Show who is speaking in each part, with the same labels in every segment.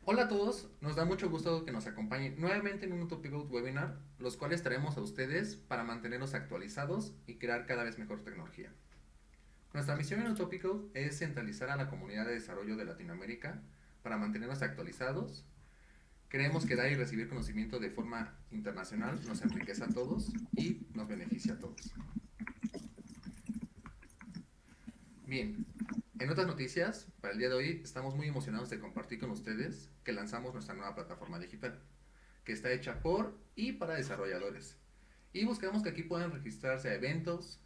Speaker 1: Hola a todos, nos da mucho gusto que nos acompañen nuevamente en un Utopic webinar, los cuales traemos a ustedes para mantenerlos actualizados y crear cada vez mejor tecnología. Nuestra misión en Utopico es centralizar a la comunidad de desarrollo de Latinoamérica para mantenernos actualizados. Creemos que dar y recibir conocimiento de forma internacional nos enriquece a todos y nos beneficia a todos. Bien, en otras noticias, para el día de hoy estamos muy emocionados de compartir con ustedes que lanzamos nuestra nueva plataforma digital, que está hecha por y para desarrolladores. Y buscamos que aquí puedan registrarse a eventos,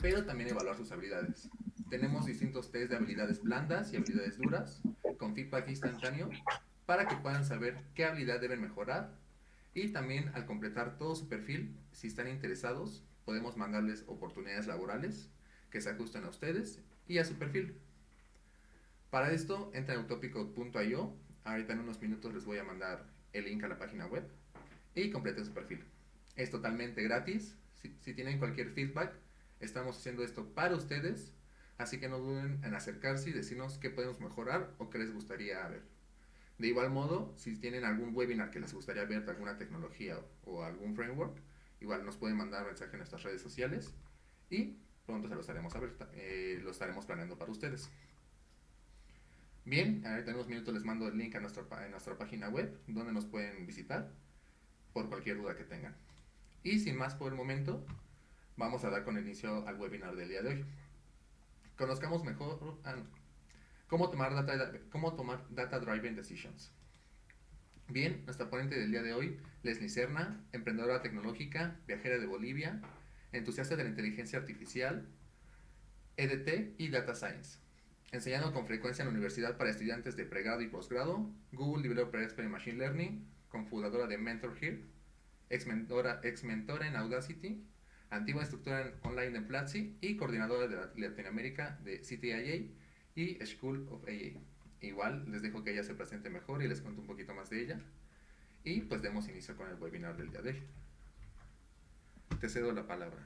Speaker 1: pero también evaluar sus habilidades. Tenemos distintos test de habilidades blandas y habilidades duras, con feedback instantáneo, para que puedan saber qué habilidad deben mejorar. Y también al completar todo su perfil, si están interesados, podemos mandarles oportunidades laborales que se ajusten a ustedes y a su perfil. Para esto, entren a utopico.io. Ahorita en unos minutos les voy a mandar el link a la página web y completen su perfil. Es totalmente gratis. Si tienen cualquier feedback, estamos haciendo esto para ustedes. Así que no duden en acercarse y decirnos qué podemos mejorar o qué les gustaría ver. De igual modo, si tienen algún webinar que les gustaría ver de alguna tecnología o algún framework, igual nos pueden mandar mensaje en nuestras redes sociales y pronto se lo estaremos a ver, lo estaremos planeando para ustedes. Bien, ahorita en unos minutos les mando el link a nuestra página web donde nos pueden visitar por cualquier duda que tengan. Y sin más por el momento, vamos a dar con inicio al webinar del día de hoy. Conozcamos mejor cómo tomar data driven decisions. Bien, nuestra ponente del día de hoy, Leslie Serna, emprendedora tecnológica, viajera de Bolivia, entusiasta de la inteligencia artificial, EDT y Data Science, enseñando con frecuencia en la universidad para estudiantes de pregrado y posgrado, Google Developer Expert en Machine Learning, cofundadora de Mentor Here, ex mentora en Audacity, antigua instructora online de Platzi y coordinadora de Latinoamérica de CTIA y School of AA. Igual les dejo que ella se presente mejor y les cuento un poquito más de ella. Y pues demos inicio con el webinar del día de hoy. Te cedo la palabra.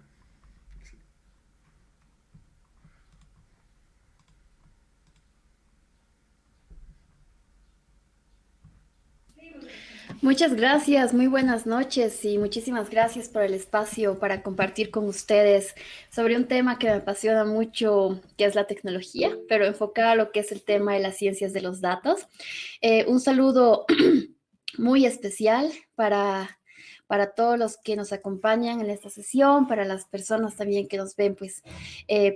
Speaker 2: Muchas gracias, muy buenas noches y muchísimas gracias por el espacio para compartir con ustedes sobre un tema que me apasiona mucho, que es la tecnología, pero enfocada a lo que es el tema de las ciencias de los datos. Un saludo muy especial para todos los que nos acompañan en esta sesión, para las personas también que nos ven pues,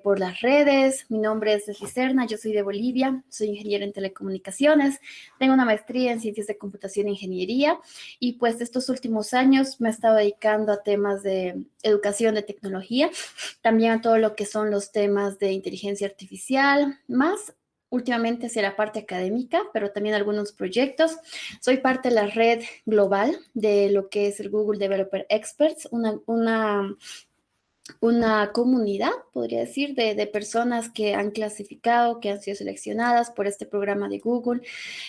Speaker 2: por las redes. Mi nombre es Leslie Serna, yo soy de Bolivia, soy ingeniera en telecomunicaciones, tengo una maestría en ciencias de computación e ingeniería y pues estos últimos años me he estado dedicando a temas de educación de tecnología, también a todo lo que son los temas de inteligencia artificial, más últimamente hacia la parte académica, pero también algunos proyectos. Soy parte de la red global de lo que es el Google Developer Experts, una comunidad, podría decir, de personas que han clasificado, que han sido seleccionadas por este programa de Google,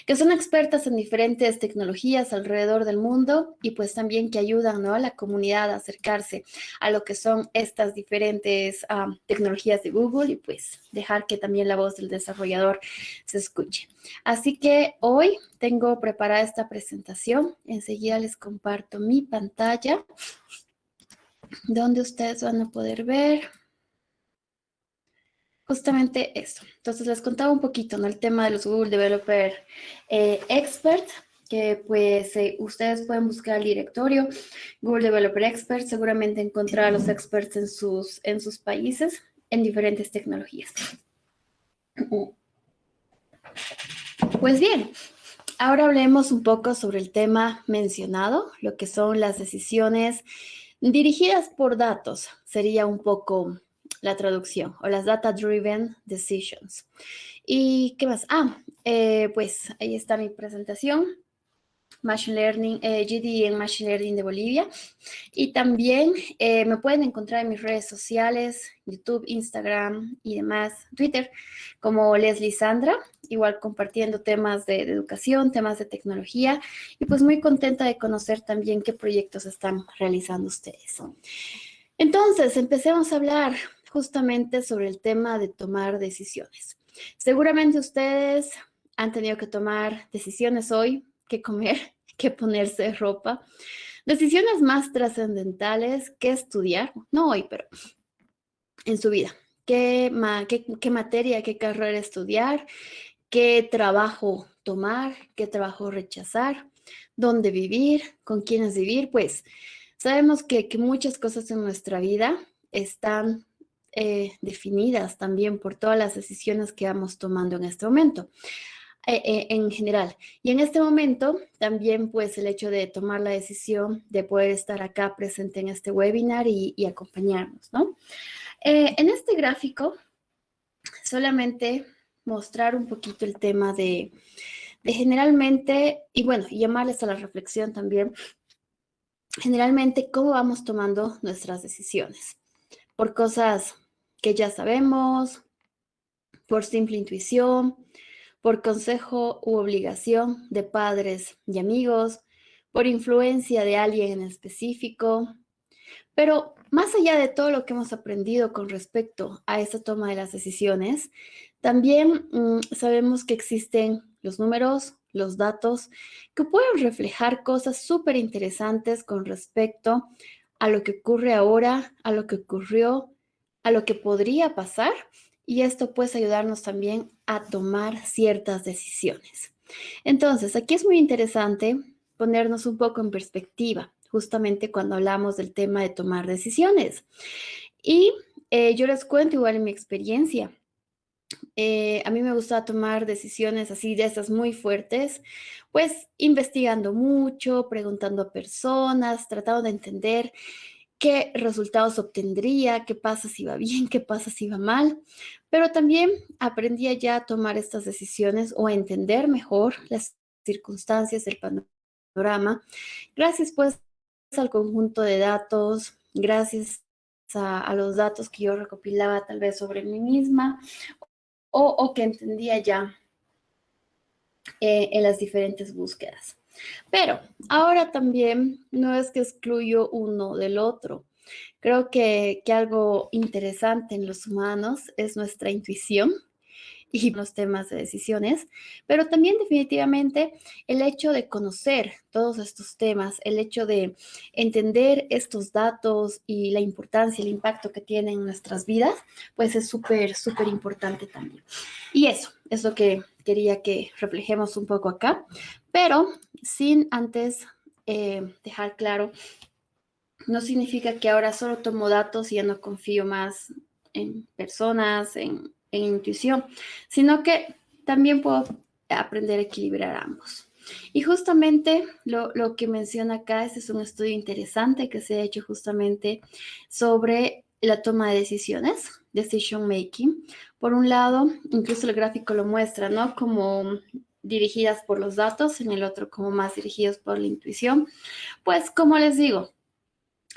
Speaker 2: que son expertas en diferentes tecnologías alrededor del mundo y pues también que ayudan, ¿no?, a la comunidad a acercarse a lo que son estas diferentes tecnologías de Google y pues dejar que también la voz del desarrollador se escuche. Así que hoy tengo preparada esta presentación. Enseguida les comparto mi pantalla donde ustedes van a poder ver justamente esto. Entonces les contaba un poquito, ¿no?, el tema de los Google Developer Expert, que pues ustedes pueden buscar el directorio Google Developer Expert, seguramente encontrar a los experts en sus países en diferentes tecnologías. Pues bien, ahora hablemos un poco sobre el tema mencionado, lo que son las decisiones dirigidas por datos, sería un poco la traducción, o las data-driven decisions. ¿Y qué más? Pues ahí está mi presentación. Machine Learning, GD en Machine Learning de Bolivia. Y también me pueden encontrar en mis redes sociales, YouTube, Instagram y demás, Twitter, como Leslie Sandra, igual compartiendo temas de educación, temas de tecnología, y pues muy contenta de conocer también qué proyectos están realizando ustedes. Entonces, empecemos a hablar justamente sobre el tema de tomar decisiones. Seguramente ustedes han tenido que tomar decisiones hoy, qué comer, qué ponerse ropa, decisiones más trascendentales que estudiar, no hoy, pero en su vida. ¿Qué materia, qué carrera estudiar? ¿Qué trabajo tomar? ¿Qué trabajo rechazar? ¿Dónde vivir? ¿Con quiénes vivir? Pues sabemos que muchas cosas en nuestra vida están definidas también por todas las decisiones que vamos tomando en este momento, en general. Y en este momento también pues el hecho de tomar la decisión de poder estar acá presente en este webinar y acompañarnos, ¿no? En este gráfico solamente mostrar un poquito el tema de generalmente, y bueno, y llamarles a la reflexión también, generalmente cómo vamos tomando nuestras decisiones, por cosas que ya sabemos, por simple intuición, por consejo u obligación de padres y amigos, por influencia de alguien en específico. Pero más allá de todo lo que hemos aprendido con respecto a esa toma de las decisiones, también sabemos que existen los números, los datos, que pueden reflejar cosas súper interesantes con respecto a lo que ocurre ahora, a lo que ocurrió, a lo que podría pasar, y esto puede ayudarnos también a tomar ciertas decisiones. Entonces, aquí es muy interesante ponernos un poco en perspectiva, justamente cuando hablamos del tema de tomar decisiones. Y yo les cuento igual en mi experiencia. A mí me gusta tomar decisiones así de esas muy fuertes, pues investigando mucho, preguntando a personas, tratando de entender qué resultados obtendría, qué pasa si va bien, qué pasa si va mal, pero también aprendí ya a tomar estas decisiones o a entender mejor las circunstancias del panorama, gracias pues al conjunto de datos, gracias a los datos que yo recopilaba tal vez sobre mí misma o que entendía ya en las diferentes búsquedas. Pero ahora también no es que excluyo uno del otro. Creo que algo interesante en los humanos es nuestra intuición y los temas de decisiones, pero también definitivamente el hecho de conocer todos estos temas, el hecho de entender estos datos y la importancia, el impacto que tienen en nuestras vidas, pues es súper, súper importante también. Y eso es lo que quería que reflejemos un poco acá, pero sin antes dejar claro, no significa que ahora solo tomo datos y ya no confío más en personas, en intuición, sino que también puedo aprender a equilibrar ambos. Y justamente lo que menciona acá, este es un estudio interesante que se ha hecho justamente sobre la toma de decisiones, decision making. Por un lado, incluso el gráfico lo muestra, ¿no? Como dirigidas por los datos, en el otro como más dirigidos por la intuición. Pues como les digo,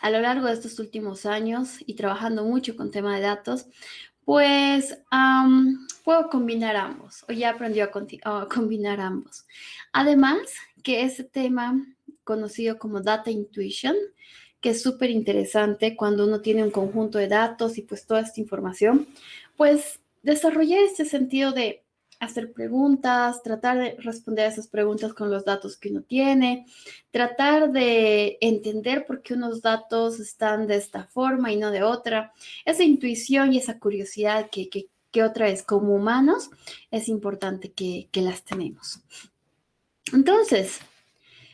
Speaker 2: a lo largo de estos últimos años y trabajando mucho con tema de datos, pues puedo combinar ambos, o ya aprendí a combinar ambos. Además, que ese tema conocido como Data Intuition, que es súper interesante cuando uno tiene un conjunto de datos y pues toda esta información, pues desarrollé este sentido de hacer preguntas, tratar de responder a esas preguntas con los datos que uno tiene, tratar de entender por qué unos datos están de esta forma y no de otra. Esa intuición y esa curiosidad que otra vez como humanos es importante que las tenemos. Entonces,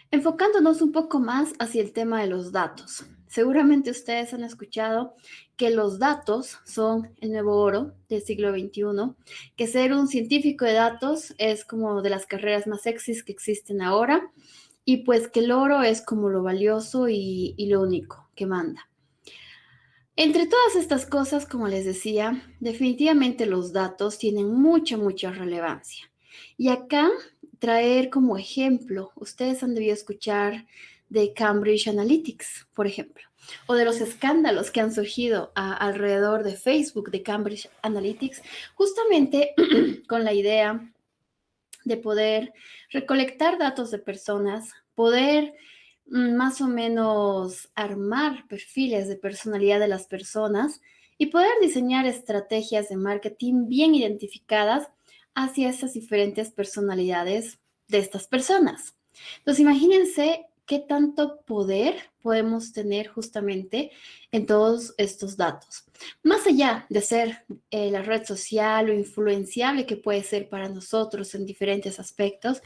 Speaker 2: enfocándonos un poco más hacia el tema de los datos. Seguramente ustedes han escuchado que los datos son el nuevo oro del siglo XXI, que ser un científico de datos es como de las carreras más sexys que existen ahora, y pues que el oro es como lo valioso y lo único que manda. Entre todas estas cosas, como les decía, definitivamente los datos tienen mucha, mucha relevancia. Y acá traer como ejemplo, ustedes han debido escuchar de Cambridge Analytics, por ejemplo, o de los escándalos que han surgido alrededor de Facebook, de Cambridge Analytics, justamente con la idea de poder recolectar datos de personas, poder más o menos armar perfiles de personalidad de las personas y poder diseñar estrategias de marketing bien identificadas hacia esas diferentes personalidades de estas personas. Entonces, imagínense qué tanto poder podemos tener justamente en todos estos datos. Más allá de ser la red social o influenciable que puede ser para nosotros en diferentes aspectos,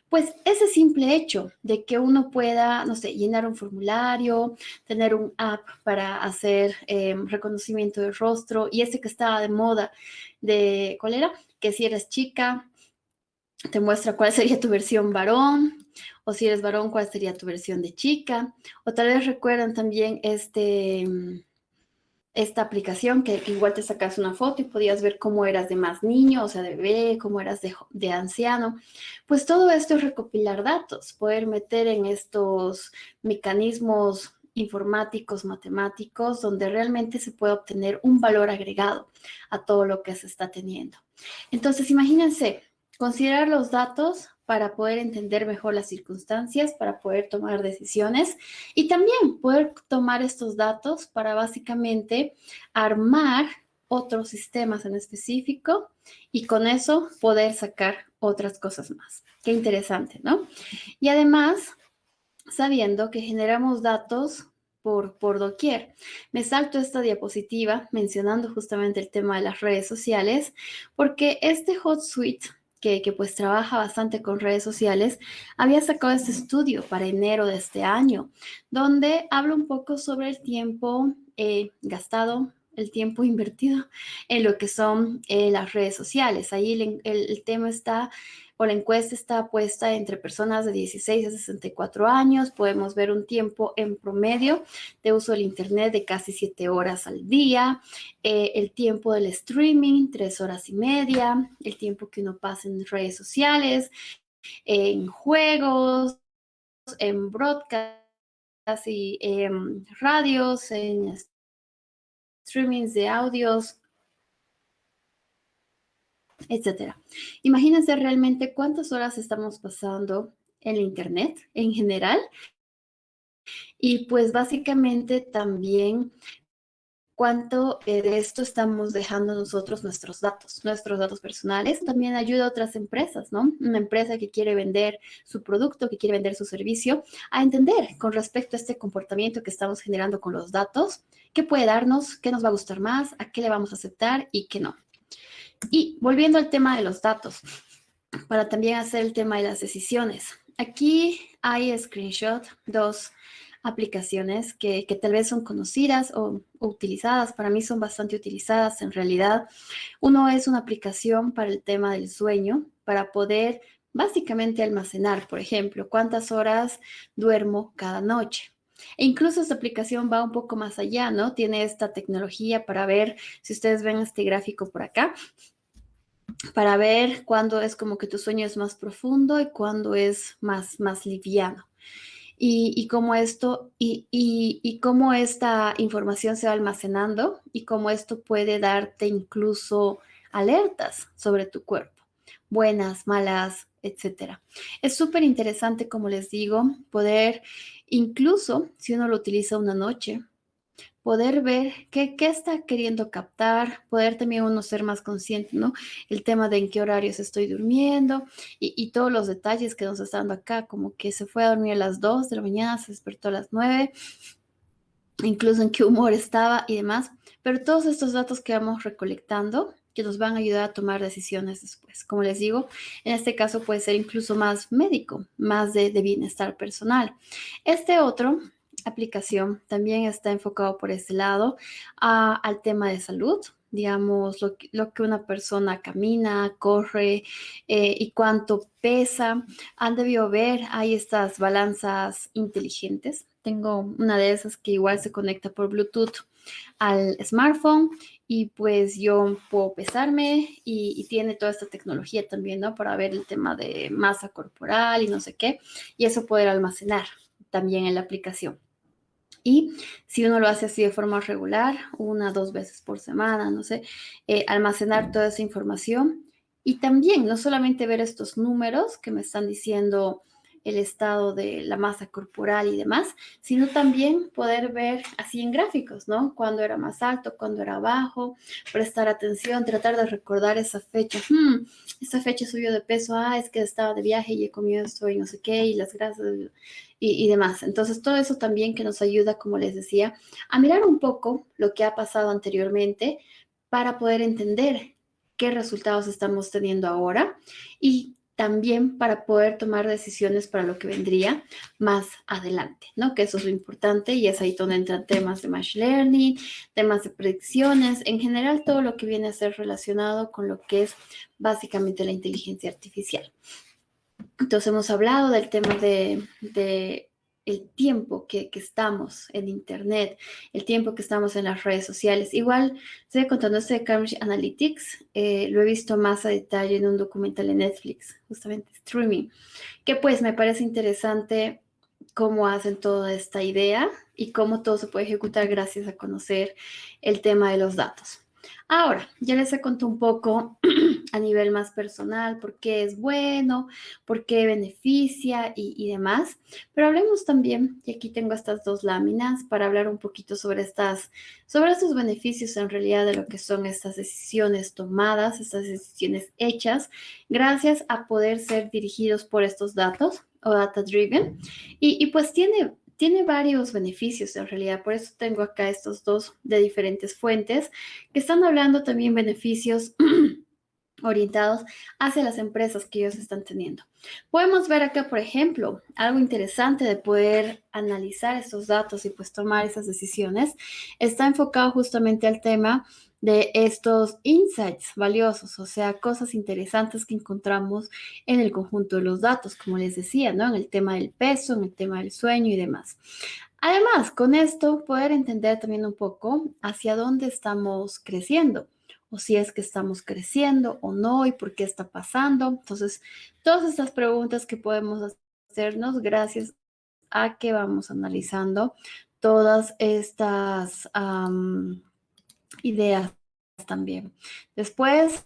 Speaker 2: pues ese simple hecho de que uno pueda, no sé, llenar un formulario, tener un app para hacer reconocimiento de rostro y ese que estaba de moda de, ¿cuál era? Que si eres chica, te muestra cuál sería tu versión varón, o si eres varón, cuál sería tu versión de chica, o tal vez recuerdan también esta aplicación que igual te sacas una foto y podías ver cómo eras de más niño, o sea, de bebé, cómo eras de anciano. Pues todo esto es recopilar datos, poder meter en estos mecanismos informáticos, matemáticos, donde realmente se puede obtener un valor agregado a todo lo que se está teniendo. Entonces, imagínense, considerar los datos para poder entender mejor las circunstancias, para poder tomar decisiones y también poder tomar estos datos para básicamente armar otros sistemas en específico y con eso poder sacar otras cosas más. Qué interesante, ¿no? Y además, sabiendo que generamos datos por doquier. Me salto esta diapositiva mencionando justamente el tema de las redes sociales, porque este HotSuite que pues trabaja bastante con redes sociales, había sacado este estudio para enero de este año, donde habla un poco sobre el tiempo gastado, el tiempo invertido en lo que son las redes sociales. Ahí el tema está, o la encuesta está puesta entre personas de 16 a 64 años. Podemos ver un tiempo en promedio de uso del Internet de casi 7 horas al día, el tiempo del streaming, 3 horas y media, el tiempo que uno pasa en redes sociales, en juegos, en broadcast y radios, en streamings de audios, etcétera. Imagínense realmente cuántas horas estamos pasando en el Internet en general y pues básicamente también cuánto de esto estamos dejando nosotros nuestros datos personales. También ayuda a otras empresas, ¿no? Una empresa que quiere vender su producto, que quiere vender su servicio, a entender con respecto a este comportamiento que estamos generando con los datos, qué puede darnos, qué nos va a gustar más, a qué le vamos a aceptar y qué no. Y volviendo al tema de los datos, para también hacer el tema de las decisiones. Aquí hay screenshot, dos aplicaciones que tal vez son conocidas o utilizadas. Para mí son bastante utilizadas en realidad. Uno es una aplicación para el tema del sueño, para poder básicamente almacenar, por ejemplo, cuántas horas duermo cada noche. E incluso esta aplicación va un poco más allá, ¿no? Tiene esta tecnología para ver, si ustedes ven este gráfico por acá, para ver cuándo es como que tu sueño es más profundo y cuándo es más liviano. Y cómo esto, y cómo esta información se va almacenando y cómo esto puede darte incluso alertas sobre tu cuerpo, buenas, malas, etcétera. Es súper interesante, como les digo, poder, incluso si uno lo utiliza una noche, poder ver qué está queriendo captar, poder también uno ser más consciente, ¿no? El tema de en qué horarios estoy durmiendo y todos los detalles que nos está dando acá, como que se fue a dormir a las 2 de la mañana, se despertó a las 9, incluso en qué humor estaba y demás. Pero todos estos datos que vamos recolectando, que nos van a ayudar a tomar decisiones después. Como les digo, en este caso puede ser incluso más médico, más de bienestar personal. Este otro aplicación también está enfocado por ese lado al tema de salud, digamos, lo que una persona camina, corre y cuánto pesa. Han debido ver, hay estas balanzas inteligentes. Tengo una de esas que igual se conecta por Bluetooth al smartphone y pues yo puedo pesarme y tiene toda esta tecnología también, ¿no? Para ver el tema de masa corporal y no sé qué, y eso poder almacenar también en la aplicación. Y si uno lo hace así de forma regular, 1 o 2 veces por semana, no sé, almacenar toda esa información y también no solamente ver estos números que me están diciendo el estado de la masa corporal y demás, sino también poder ver así en gráficos, ¿no? Cuándo era más alto, cuándo era bajo, prestar atención, tratar de recordar esa fecha. Esta fecha subió de peso, es que estaba de viaje y he comido esto y no sé qué, y las grasas y demás. Entonces, todo eso también que nos ayuda, como les decía, a mirar un poco lo que ha pasado anteriormente para poder entender qué resultados estamos teniendo ahora y también para poder tomar decisiones para lo que vendría más adelante, ¿no? Que eso es lo importante y es ahí donde entran temas de machine learning, temas de predicciones, en general todo lo que viene a ser relacionado con lo que es básicamente la inteligencia artificial. Entonces hemos hablado del tema de el tiempo que estamos en Internet, el tiempo que estamos en las redes sociales. Igual estoy contando esto de Cambridge Analytics, lo he visto más a detalle en un documental en Netflix, justamente streaming, que pues me parece interesante cómo hacen toda esta idea y cómo todo se puede ejecutar gracias a conocer el tema de los datos. Ahora, ya les he contado un poco a nivel más personal por qué es bueno, por qué beneficia y demás, pero hablemos también, y aquí tengo estas dos láminas para hablar un poquito sobre estos beneficios en realidad de lo que son estas decisiones tomadas, estas decisiones hechas, gracias a poder ser dirigidos por estos datos o data driven, y pues tiene varios beneficios en realidad, por eso tengo acá estos dos de diferentes fuentes que están hablando también beneficios orientados hacia las empresas que ellos están teniendo. Podemos ver acá, por ejemplo, algo interesante de poder analizar estos datos y pues tomar esas decisiones. Está enfocado justamente al tema de estos insights valiosos, o sea, cosas interesantes que encontramos en el conjunto de los datos, como les decía, ¿no? En el tema del peso, en el tema del sueño y demás. Además, con esto, poder entender también un poco hacia dónde estamos creciendo o si es que estamos creciendo o no y por qué está pasando. Entonces, todas estas preguntas que podemos hacernos gracias a que vamos analizando todas estas ideas también. Después,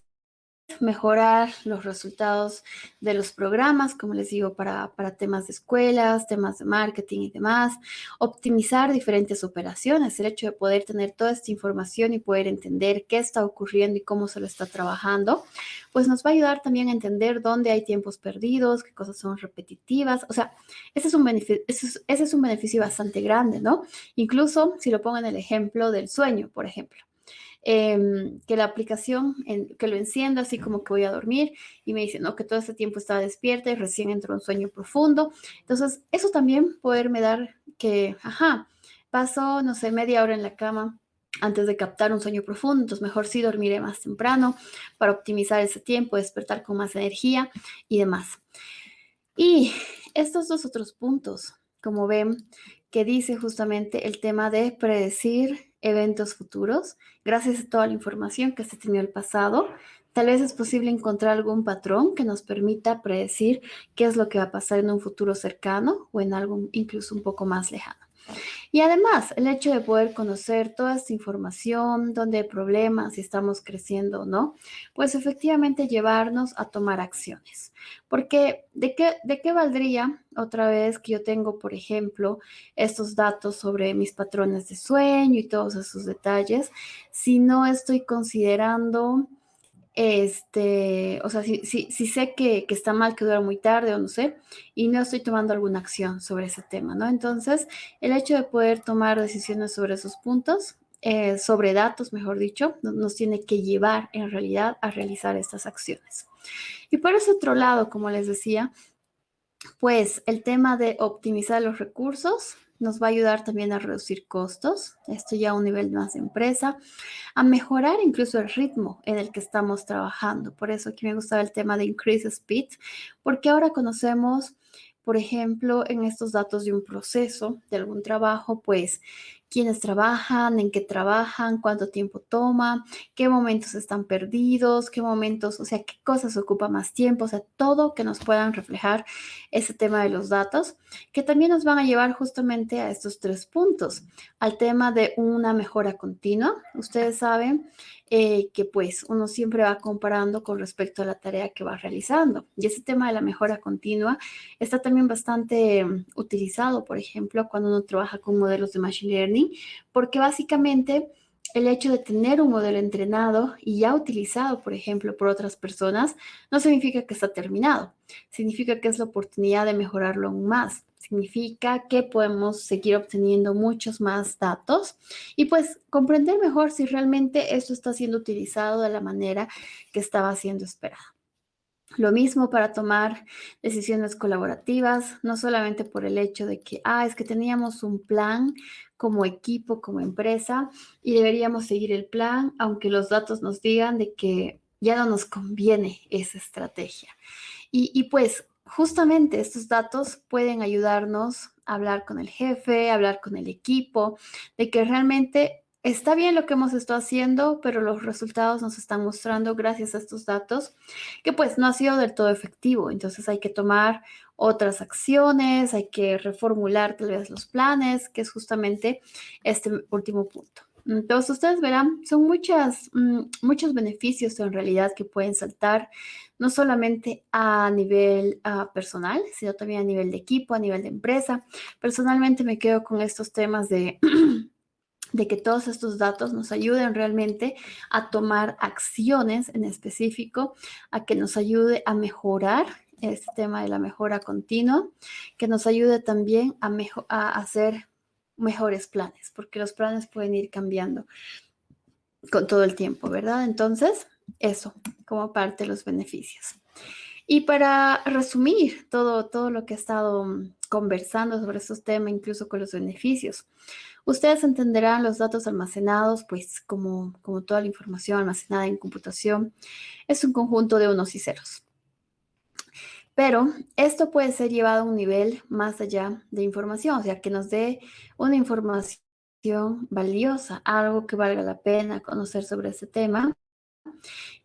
Speaker 2: mejorar los resultados de los programas, como les digo, para temas de escuelas, temas de marketing y demás, optimizar diferentes operaciones, el hecho de poder tener toda esta información y poder entender qué está ocurriendo y cómo se lo está trabajando, pues nos va a ayudar también a entender dónde hay tiempos perdidos, qué cosas son repetitivas, o sea, ese es un beneficio bastante grande, ¿no? Incluso si lo pongo en el ejemplo del sueño, por ejemplo. Que la aplicación, que lo enciendo así como que voy a dormir y me dice, no, que todo este tiempo estaba despierta y recién entró en sueño profundo. Entonces, eso también poderme dar que, pasó, no sé, media hora en la cama antes de captar un sueño profundo, entonces mejor sí dormiré más temprano para optimizar ese tiempo, despertar con más energía y demás. Y estos dos otros puntos, como ven, que dice justamente el tema de predecir eventos futuros, gracias a toda la información que se tenía en el pasado, tal vez es posible encontrar algún patrón que nos permita predecir qué es lo que va a pasar en un futuro cercano o en algo incluso un poco más lejano. Y además, el hecho de poder conocer toda esta información, dónde hay problemas, si estamos creciendo o no, pues efectivamente llevarnos a tomar acciones. Porque ¿de qué valdría otra vez que yo tengo, por ejemplo, estos datos sobre mis patrones de sueño y todos esos detalles, si no estoy considerando o sea, si sé que está mal que duerma muy tarde o no sé, y no estoy tomando alguna acción sobre ese tema, ¿no? Entonces, el hecho de poder tomar decisiones sobre esos puntos, sobre datos, mejor dicho, nos tiene que llevar en realidad a realizar estas acciones. Y por ese otro lado, como les decía, pues el tema de optimizar los recursos nos va a ayudar también a reducir costos, esto ya a un nivel más de empresa, a mejorar incluso el ritmo en el que estamos trabajando. Por eso aquí me gustaba el tema de increase speed, porque ahora conocemos, por ejemplo, en estos datos de un proceso, de algún trabajo, pues quiénes trabajan, en qué trabajan, cuánto tiempo toma, qué momentos están perdidos, qué momentos, o sea, qué cosas ocupan más tiempo, o sea, todo que nos puedan reflejar ese tema de los datos, que también nos van a llevar justamente a estos tres puntos, al tema de una mejora continua. Ustedes saben que pues uno siempre va comparando con respecto a la tarea que va realizando. Y ese tema de la mejora continua está también bastante utilizado, por ejemplo, cuando uno trabaja con modelos de Machine Learning, porque básicamente el hecho de tener un modelo entrenado y ya utilizado, por ejemplo, por otras personas, no significa que está terminado. Significa que es la oportunidad de mejorarlo aún más. Significa que podemos seguir obteniendo muchos más datos y pues comprender mejor si realmente esto está siendo utilizado de la manera que estaba siendo esperado. Lo mismo para tomar decisiones colaborativas, no solamente por el hecho de que, es que teníamos un plan como equipo, como empresa, y deberíamos seguir el plan, aunque los datos nos digan de que ya no nos conviene esa estrategia. Y pues justamente estos datos pueden ayudarnos a hablar con el jefe, a hablar con el equipo, de que realmente está bien lo que hemos estado haciendo, pero los resultados nos están mostrando gracias a estos datos que pues no ha sido del todo efectivo. Entonces hay que tomar otras acciones, hay que reformular tal vez los planes, que es justamente este último punto. Entonces ustedes verán, son muchos beneficios en realidad que pueden saltar, no solamente a nivel personal, sino también a nivel de equipo, a nivel de empresa. Personalmente me quedo con estos temas de de que todos estos datos nos ayuden realmente a tomar acciones en específico, a que nos ayude a mejorar este tema de la mejora continua, que nos ayude también a hacer mejores planes, porque los planes pueden ir cambiando con todo el tiempo, ¿verdad? Entonces, eso como parte de los beneficios. Y para resumir todo lo que he estado conversando sobre estos temas, incluso con los beneficios, ustedes entenderán los datos almacenados, pues como toda la información almacenada en computación, es un conjunto de unos y ceros. Pero esto puede ser llevado a un nivel más allá de información, o sea, que nos dé una información valiosa, algo que valga la pena conocer sobre ese tema.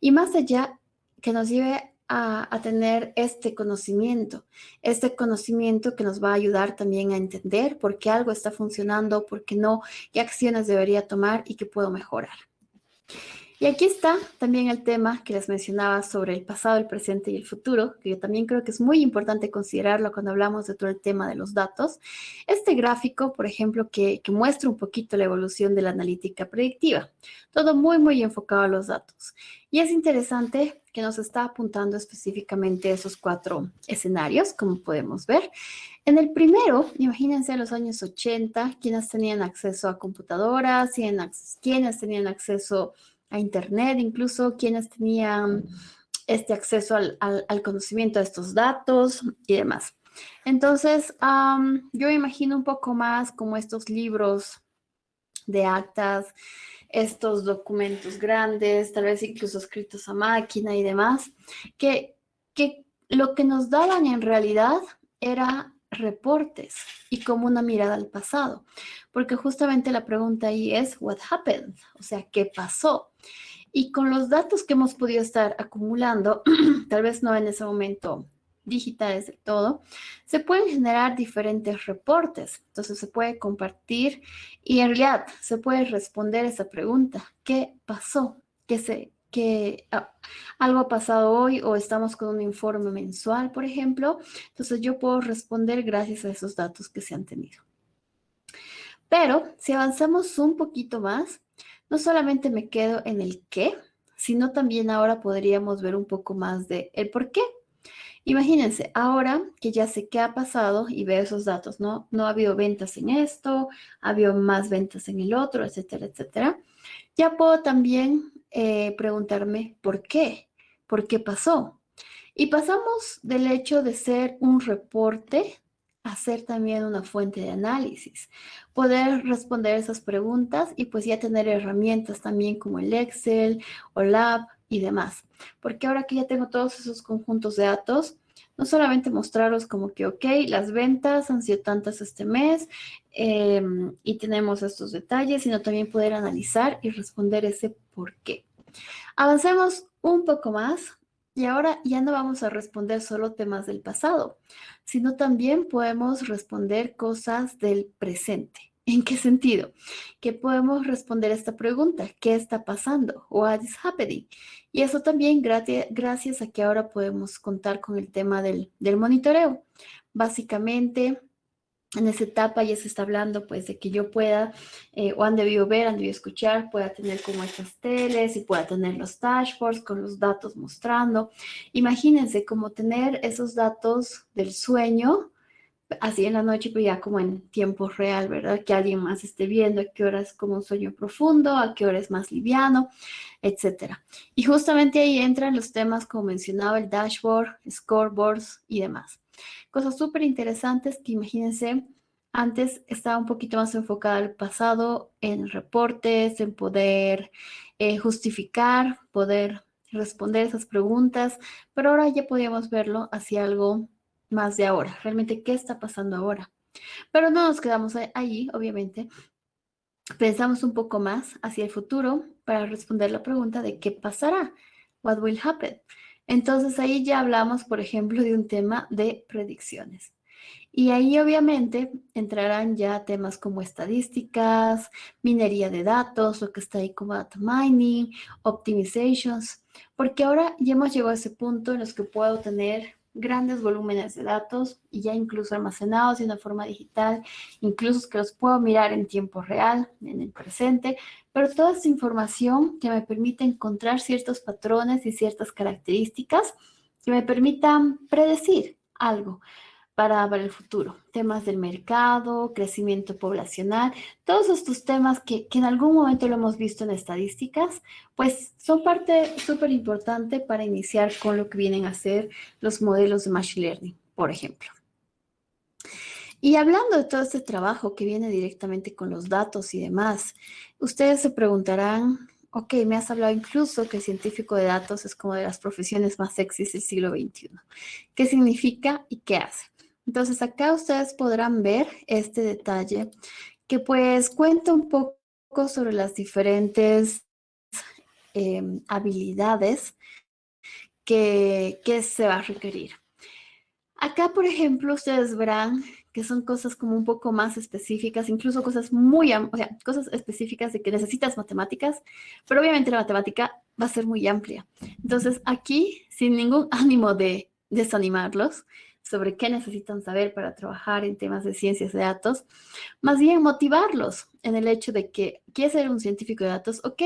Speaker 2: Y más allá, que nos lleve a tener este conocimiento que nos va a ayudar también a entender por qué algo está funcionando, por qué no, qué acciones debería tomar y qué puedo mejorar. Y aquí está también el tema que les mencionaba sobre el pasado, el presente y el futuro, que yo también creo que es muy importante considerarlo cuando hablamos de todo el tema de los datos. Este gráfico, por ejemplo, que muestra un poquito la evolución de la analítica predictiva. Todo muy enfocado a los datos. Y es interesante que nos está apuntando específicamente esos 4 escenarios, como podemos ver. En el primero, imagínense en los años 80, quienes tenían acceso a computadoras, quienes tenían acceso a Internet, incluso quienes tenían este acceso al conocimiento de estos datos y demás. Entonces, yo me imagino un poco más como estos libros de actas, estos documentos grandes, tal vez incluso escritos a máquina y demás, que lo que nos daban en realidad era reportes y como una mirada al pasado, porque justamente la pregunta ahí es, what happened? O sea, ¿qué pasó? Y con los datos que hemos podido estar acumulando, tal vez no en ese momento digitales del todo, se pueden generar diferentes reportes. Entonces se puede compartir y en realidad se puede responder esa pregunta. ¿Qué pasó? Algo ha pasado hoy o estamos con un informe mensual, por ejemplo. Entonces yo puedo responder gracias a esos datos que se han tenido. Pero si avanzamos un poquito más, no solamente me quedo en el qué, sino también ahora podríamos ver un poco más de el por qué. Imagínense, ahora que ya sé qué ha pasado y veo esos datos, ¿no? No ha habido ventas en esto, ha habido más ventas en el otro, etcétera, etcétera. Ya puedo también preguntarme por qué pasó. Y pasamos del hecho de ser un reporte a ser también una fuente de análisis. Poder responder esas preguntas y pues ya tener herramientas también como el Excel o Lab y demás. Porque ahora que ya tengo todos esos conjuntos de datos, no solamente mostrarlos como que, ok, las ventas han sido tantas este mes y tenemos estos detalles, sino también poder analizar y responder ese por qué. Avancemos un poco más y ahora ya no vamos a responder solo temas del pasado, sino también podemos responder cosas del presente. ¿En qué sentido? Que podemos responder esta pregunta, ¿qué está pasando? What is happening? Y eso también gracias a que ahora podemos contar con el tema del monitoreo. Básicamente, en esa etapa ya se está hablando pues de que yo pueda o han debido ver, han debido escuchar, pueda tener como estas teles y pueda tener los dashboards con los datos mostrando. Imagínense como tener esos datos del sueño así en la noche, pero ya como en tiempo real, ¿verdad? Que alguien más esté viendo a qué hora es como un sueño profundo, a qué hora es más liviano, etcétera. Y justamente ahí entran los temas como mencionaba el dashboard, scoreboards y demás. Cosas súper interesantes que imagínense, antes estaba un poquito más enfocada al pasado, en reportes, en poder justificar, poder responder esas preguntas, pero ahora ya podíamos verlo hacia algo más de ahora, realmente qué está pasando ahora. Pero no nos quedamos allí, obviamente. Pensamos un poco más hacia el futuro para responder la pregunta de qué pasará, what will happen. Entonces ahí ya hablamos, por ejemplo, de un tema de predicciones. Y ahí obviamente entrarán ya temas como estadísticas, minería de datos, lo que está ahí como data mining, optimizations, porque ahora ya hemos llegado a ese punto en los que puedo tener grandes volúmenes de datos y ya incluso almacenados de una forma digital, incluso que los puedo mirar en tiempo real, en el presente, pero toda esa información que me permite encontrar ciertos patrones y ciertas características que me permitan predecir algo para el futuro. Temas del mercado, crecimiento poblacional, todos estos temas que en algún momento lo hemos visto en estadísticas, pues son parte súper importante para iniciar con lo que vienen a ser los modelos de Machine Learning, por ejemplo. Y hablando de todo este trabajo que viene directamente con los datos y demás, ustedes se preguntarán, ok, me has hablado incluso que el científico de datos es como de las profesiones más sexys del siglo XXI. ¿Qué significa y qué hace? Entonces acá ustedes podrán ver este detalle que pues cuenta un poco sobre las diferentes habilidades que se va a requerir. Acá, por ejemplo, ustedes verán que son cosas como un poco más específicas, incluso cosas muy, o sea, cosas específicas de que necesitas matemáticas, pero obviamente la matemática va a ser muy amplia. Entonces, aquí, sin ningún ánimo de desanimarlos sobre qué necesitan saber para trabajar en temas de ciencias de datos, más bien motivarlos en el hecho de que quieres ser un científico de datos, ok,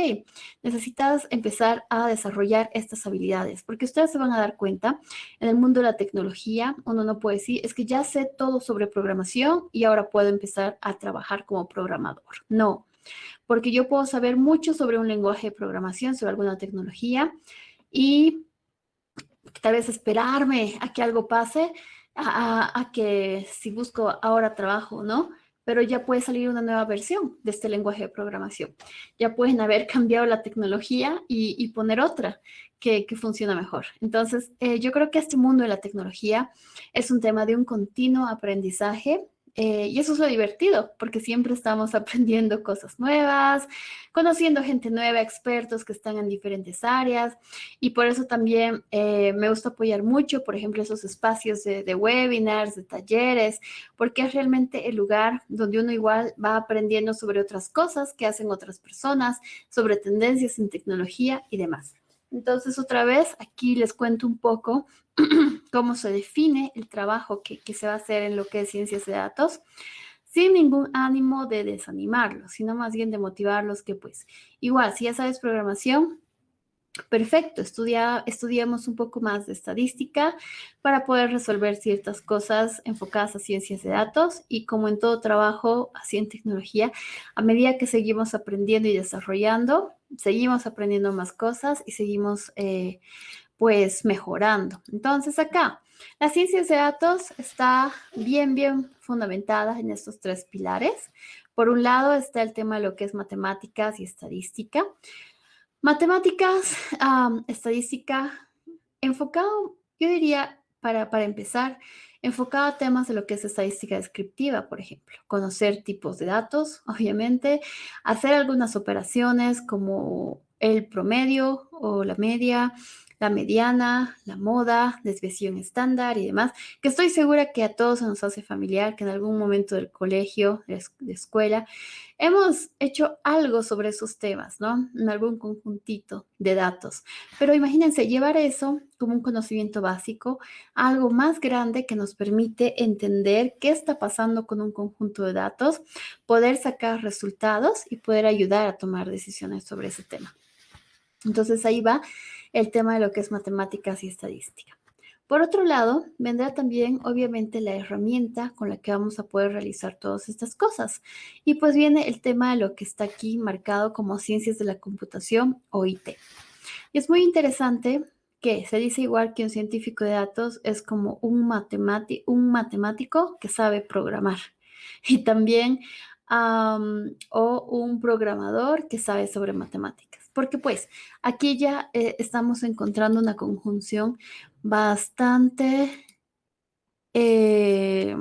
Speaker 2: necesitas empezar a desarrollar estas habilidades, porque ustedes se van a dar cuenta, en el mundo de la tecnología, uno no puede decir, es que ya sé todo sobre programación y ahora puedo empezar a trabajar como programador. No, porque yo puedo saber mucho sobre un lenguaje de programación, sobre alguna tecnología y tal vez esperarme a que algo pase, a que si busco ahora trabajo, ¿no? Pero ya puede salir una nueva versión de este lenguaje de programación. Ya pueden haber cambiado la tecnología y poner otra que funciona mejor. Entonces, yo creo que este mundo de la tecnología es un tema de un continuo aprendizaje. Y eso es lo divertido, porque siempre estamos aprendiendo cosas nuevas, conociendo gente nueva, expertos que están en diferentes áreas. Y por eso también me gusta apoyar mucho, por ejemplo, esos espacios de webinars, de talleres, porque es realmente el lugar donde uno igual va aprendiendo sobre otras cosas que hacen otras personas, sobre tendencias en tecnología y demás. Entonces, otra vez, aquí les cuento un poco cómo se define el trabajo que se va a hacer en lo que es ciencias de datos, sin ningún ánimo de desanimarlos, sino más bien de motivarlos que pues igual, si ya sabes programación, perfecto, estudiamos un poco más de estadística para poder resolver ciertas cosas enfocadas a ciencias de datos y como en todo trabajo así en tecnología, a medida que seguimos aprendiendo y desarrollando, seguimos aprendiendo más cosas y seguimos pues mejorando. Entonces acá, las ciencias de datos está bien fundamentada en estos tres pilares. Por un lado está el tema de lo que es matemáticas y estadística. Matemáticas, estadística, enfocado, yo diría, para empezar, enfocado a temas de lo que es estadística descriptiva, por ejemplo, conocer tipos de datos, obviamente, hacer algunas operaciones como el promedio o la media, la mediana, la moda, desviación estándar y demás, que estoy segura que a todos se nos hace familiar, que en algún momento del colegio, de escuela, hemos hecho algo sobre esos temas, ¿no? En algún conjuntito de datos. Pero imagínense, llevar eso como un conocimiento básico a algo más grande que nos permite entender qué está pasando con un conjunto de datos, poder sacar resultados y poder ayudar a tomar decisiones sobre ese tema. Entonces ahí va el tema de lo que es matemáticas y estadística. Por otro lado, vendrá también, obviamente, la herramienta con la que vamos a poder realizar todas estas cosas. Y pues viene el tema de lo que está aquí marcado como ciencias de la computación o IT. Y es muy interesante que se dice igual que un científico de datos es como un matemático que sabe programar. Y también, o un programador que sabe sobre matemáticas. Porque pues aquí ya estamos encontrando una conjunción bastante, eh,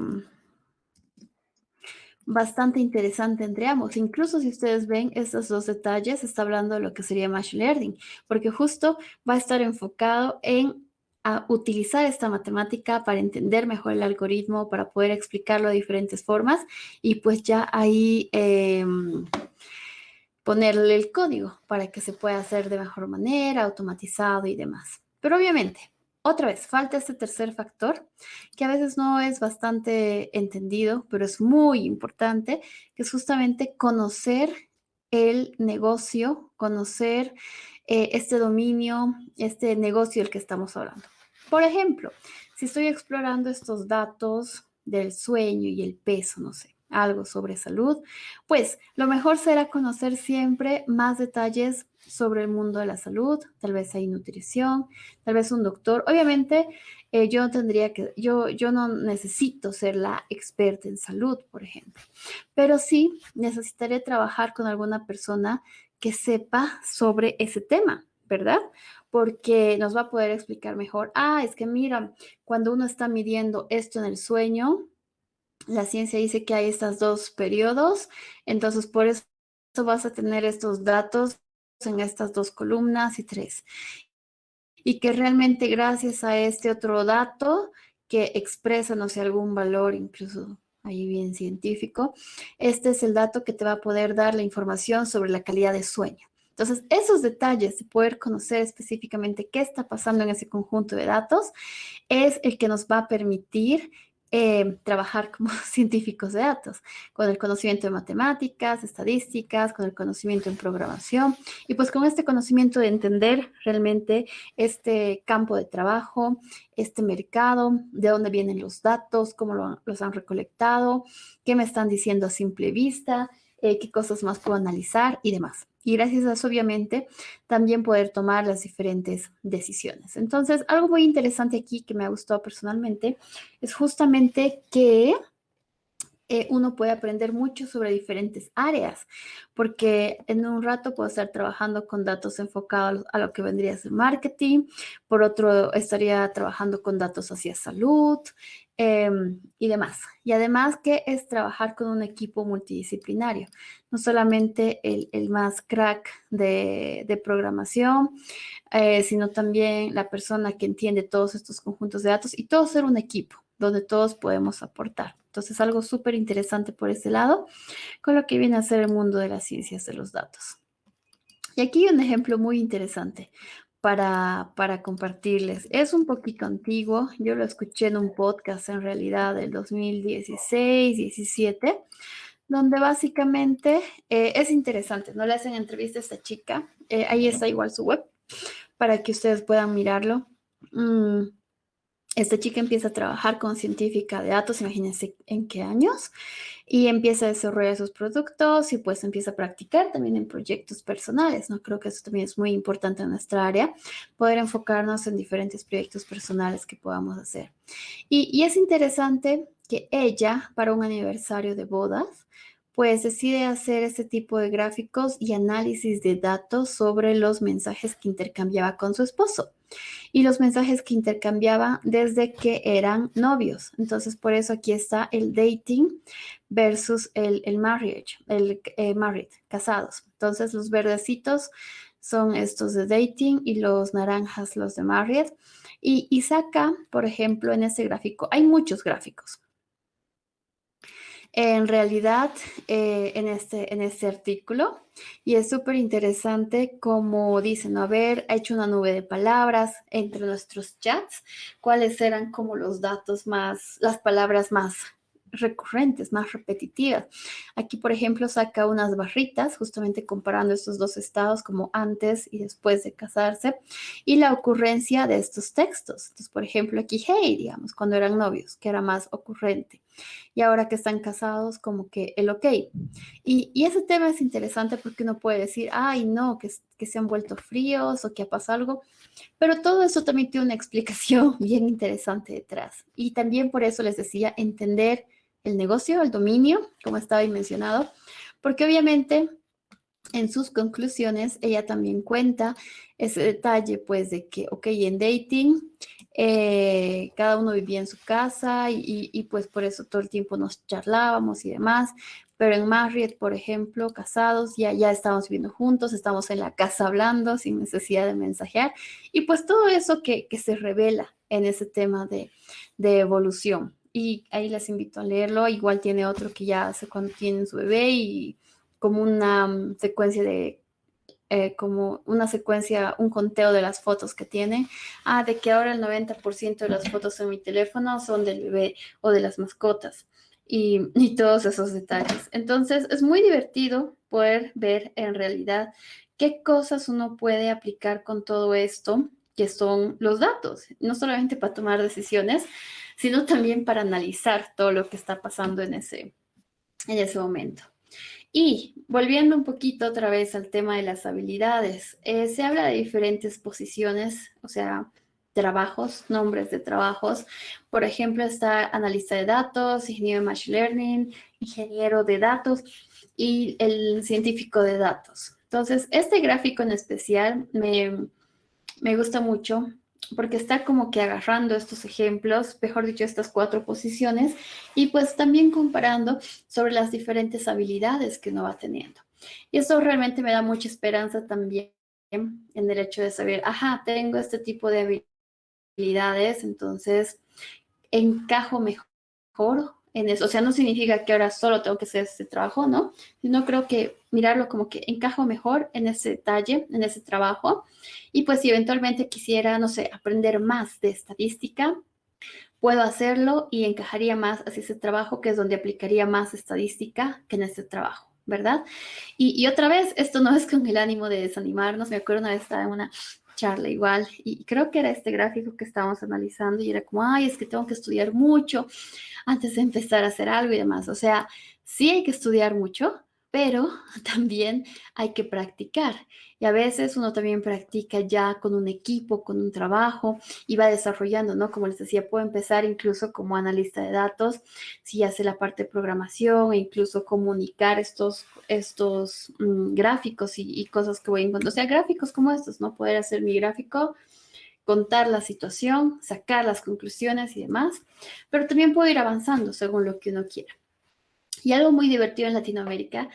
Speaker 2: bastante interesante entre ambos. Incluso si ustedes ven estos dos detalles, está hablando de lo que sería Machine Learning, porque justo va a estar enfocado en a utilizar esta matemática para entender mejor el algoritmo, para poder explicarlo de diferentes formas y pues ya ahí ponerle el código para que se pueda hacer de mejor manera, automatizado y demás. Pero obviamente, otra vez, falta este tercer factor que a veces no es bastante entendido, pero es muy importante, que es justamente conocer el negocio, conocer este dominio, este negocio del que estamos hablando. Por ejemplo, si estoy explorando estos datos del sueño y el peso, no sé, algo sobre salud, pues lo mejor será conocer siempre más detalles sobre el mundo de la salud, tal vez hay nutrición, tal vez un doctor. Obviamente, yo no necesito ser la experta en salud, por ejemplo, pero sí necesitaré trabajar con alguna persona que sepa sobre ese tema, ¿verdad? Porque nos va a poder explicar mejor. Es que mira, cuando uno está midiendo esto en el sueño, la ciencia dice que hay estos dos periodos, entonces por eso vas a tener estos datos en estas dos columnas y tres. Y que realmente gracias a este otro dato que expresa, no sé, algún valor incluso ahí bien científico, este es el dato que te va a poder dar la información sobre la calidad de sueño. Entonces, esos detalles de poder conocer específicamente qué está pasando en ese conjunto de datos es el que nos va a permitir trabajar como científicos de datos, con el conocimiento de matemáticas, estadísticas, con el conocimiento en programación y pues con este conocimiento de entender realmente este campo de trabajo, este mercado, de dónde vienen los datos, cómo los han recolectado, qué me están diciendo a simple vista, qué cosas más puedo analizar y demás. Y gracias a eso, obviamente, también poder tomar las diferentes decisiones. Entonces, algo muy interesante aquí que me ha gustado personalmente es justamente que uno puede aprender mucho sobre diferentes áreas, porque en un rato puedo estar trabajando con datos enfocados a lo que vendría a ser marketing, por otro estaría trabajando con datos hacia salud y demás. Y además que es trabajar con un equipo multidisciplinario, no solamente el más crack de programación, sino también la persona que entiende todos estos conjuntos de datos y todo ser un equipo donde todos podemos aportar. Entonces, algo súper interesante por ese lado, con lo que viene a ser el mundo de las ciencias de los datos. Y aquí hay un ejemplo muy interesante para compartirles. Es un poquito antiguo, yo lo escuché en un podcast en realidad del 2016-17, donde básicamente es interesante, ¿no? Le hacen entrevista a esta chica, ahí está igual su web, para que ustedes puedan mirarlo. Esta chica empieza a trabajar como científica de datos, imagínense en qué años, y empieza a desarrollar sus productos y pues empieza a practicar también en proyectos personales, ¿no? Creo que eso también es muy importante en nuestra área, poder enfocarnos en diferentes proyectos personales que podamos hacer. Y es interesante que ella, para un aniversario de bodas, pues decide hacer este tipo de gráficos y análisis de datos sobre los mensajes que intercambiaba con su esposo y los mensajes que intercambiaba desde que eran novios. Entonces, por eso aquí está el dating versus el marriage, el married, casados. Entonces, los verdecitos son estos de dating y los naranjas, los de Marriott. Y saca, por ejemplo, en este gráfico, hay muchos gráficos. En realidad, en este artículo, y es súper interesante como dicen, ¿no? Haber hecho una nube de palabras entre nuestros chats, cuáles eran como los datos más, las palabras más recurrentes, más repetitivas. Aquí, por ejemplo, saca unas barritas, justamente comparando estos dos estados como antes y después de casarse, y la ocurrencia de estos textos. Entonces, por ejemplo, aquí, hey, digamos, cuando eran novios, que era más ocurrente. Y ahora que están casados, como que el ok. Y ese tema es interesante porque uno puede decir, ay, no, que se han vuelto fríos o que ha pasado algo, pero todo eso también tiene una explicación bien interesante detrás. Y también por eso les decía, entender el negocio, el dominio, como estaba ahí mencionado, porque obviamente en sus conclusiones ella también cuenta ese detalle, pues de que, ok, en dating cada uno vivía en su casa y pues por eso todo el tiempo nos charlábamos y demás, pero en Marriott, por ejemplo, casados, ya estamos viviendo juntos, estamos en la casa hablando sin necesidad de mensajear y pues todo eso que se revela en ese tema de evolución. Y ahí les invito a leerlo. Igual tiene otro que ya hace cuando tienen su bebé y como una secuencia de, como una secuencia, un conteo de las fotos que tiene. Ah, de que ahora el 90% de las fotos en mi teléfono son del bebé o de las mascotas y todos esos detalles. Entonces, es muy divertido poder ver en realidad qué cosas uno puede aplicar con todo esto, que son los datos, no solamente para tomar decisiones, sino también para analizar todo lo que está pasando en ese momento. Y volviendo un poquito otra vez al tema de las habilidades, se habla de diferentes posiciones, o sea, trabajos, nombres de trabajos. Por ejemplo, está analista de datos, ingeniero de machine learning, ingeniero de datos y el científico de datos. Entonces, este gráfico en especial me gusta mucho porque está como que agarrando estos ejemplos, mejor dicho, estas cuatro posiciones, y pues también comparando sobre las diferentes habilidades que uno va teniendo. Y eso realmente me da mucha esperanza también en el hecho de saber, ajá, tengo este tipo de habilidades, entonces encajo mejor en eso. O sea, no significa que ahora solo tengo que hacer este trabajo, ¿no? Sino creo que mirarlo como que encajo mejor en ese detalle, en ese trabajo. Y pues si eventualmente quisiera, no sé, aprender más de estadística, puedo hacerlo y encajaría más hacia ese trabajo, que es donde aplicaría más estadística que en este trabajo. ¿Verdad? Y otra vez, esto no es con el ánimo de desanimarnos. Me acuerdo una vez estaba en una charla igual y creo que era este gráfico que estábamos analizando y era como, ay, es que tengo que estudiar mucho antes de empezar a hacer algo y demás. O sea, sí hay que estudiar mucho, pero también hay que practicar. Y a veces uno también practica ya con un equipo, con un trabajo y va desarrollando, ¿no? Como les decía, puedo empezar incluso como analista de datos, si hace la parte de programación e incluso comunicar estos gráficos y cosas que voy encontrando. O sea, gráficos como estos, ¿no? Poder hacer mi gráfico, contar la situación, sacar las conclusiones y demás, pero también puedo ir avanzando según lo que uno quiera. Y algo muy divertido en Latinoamérica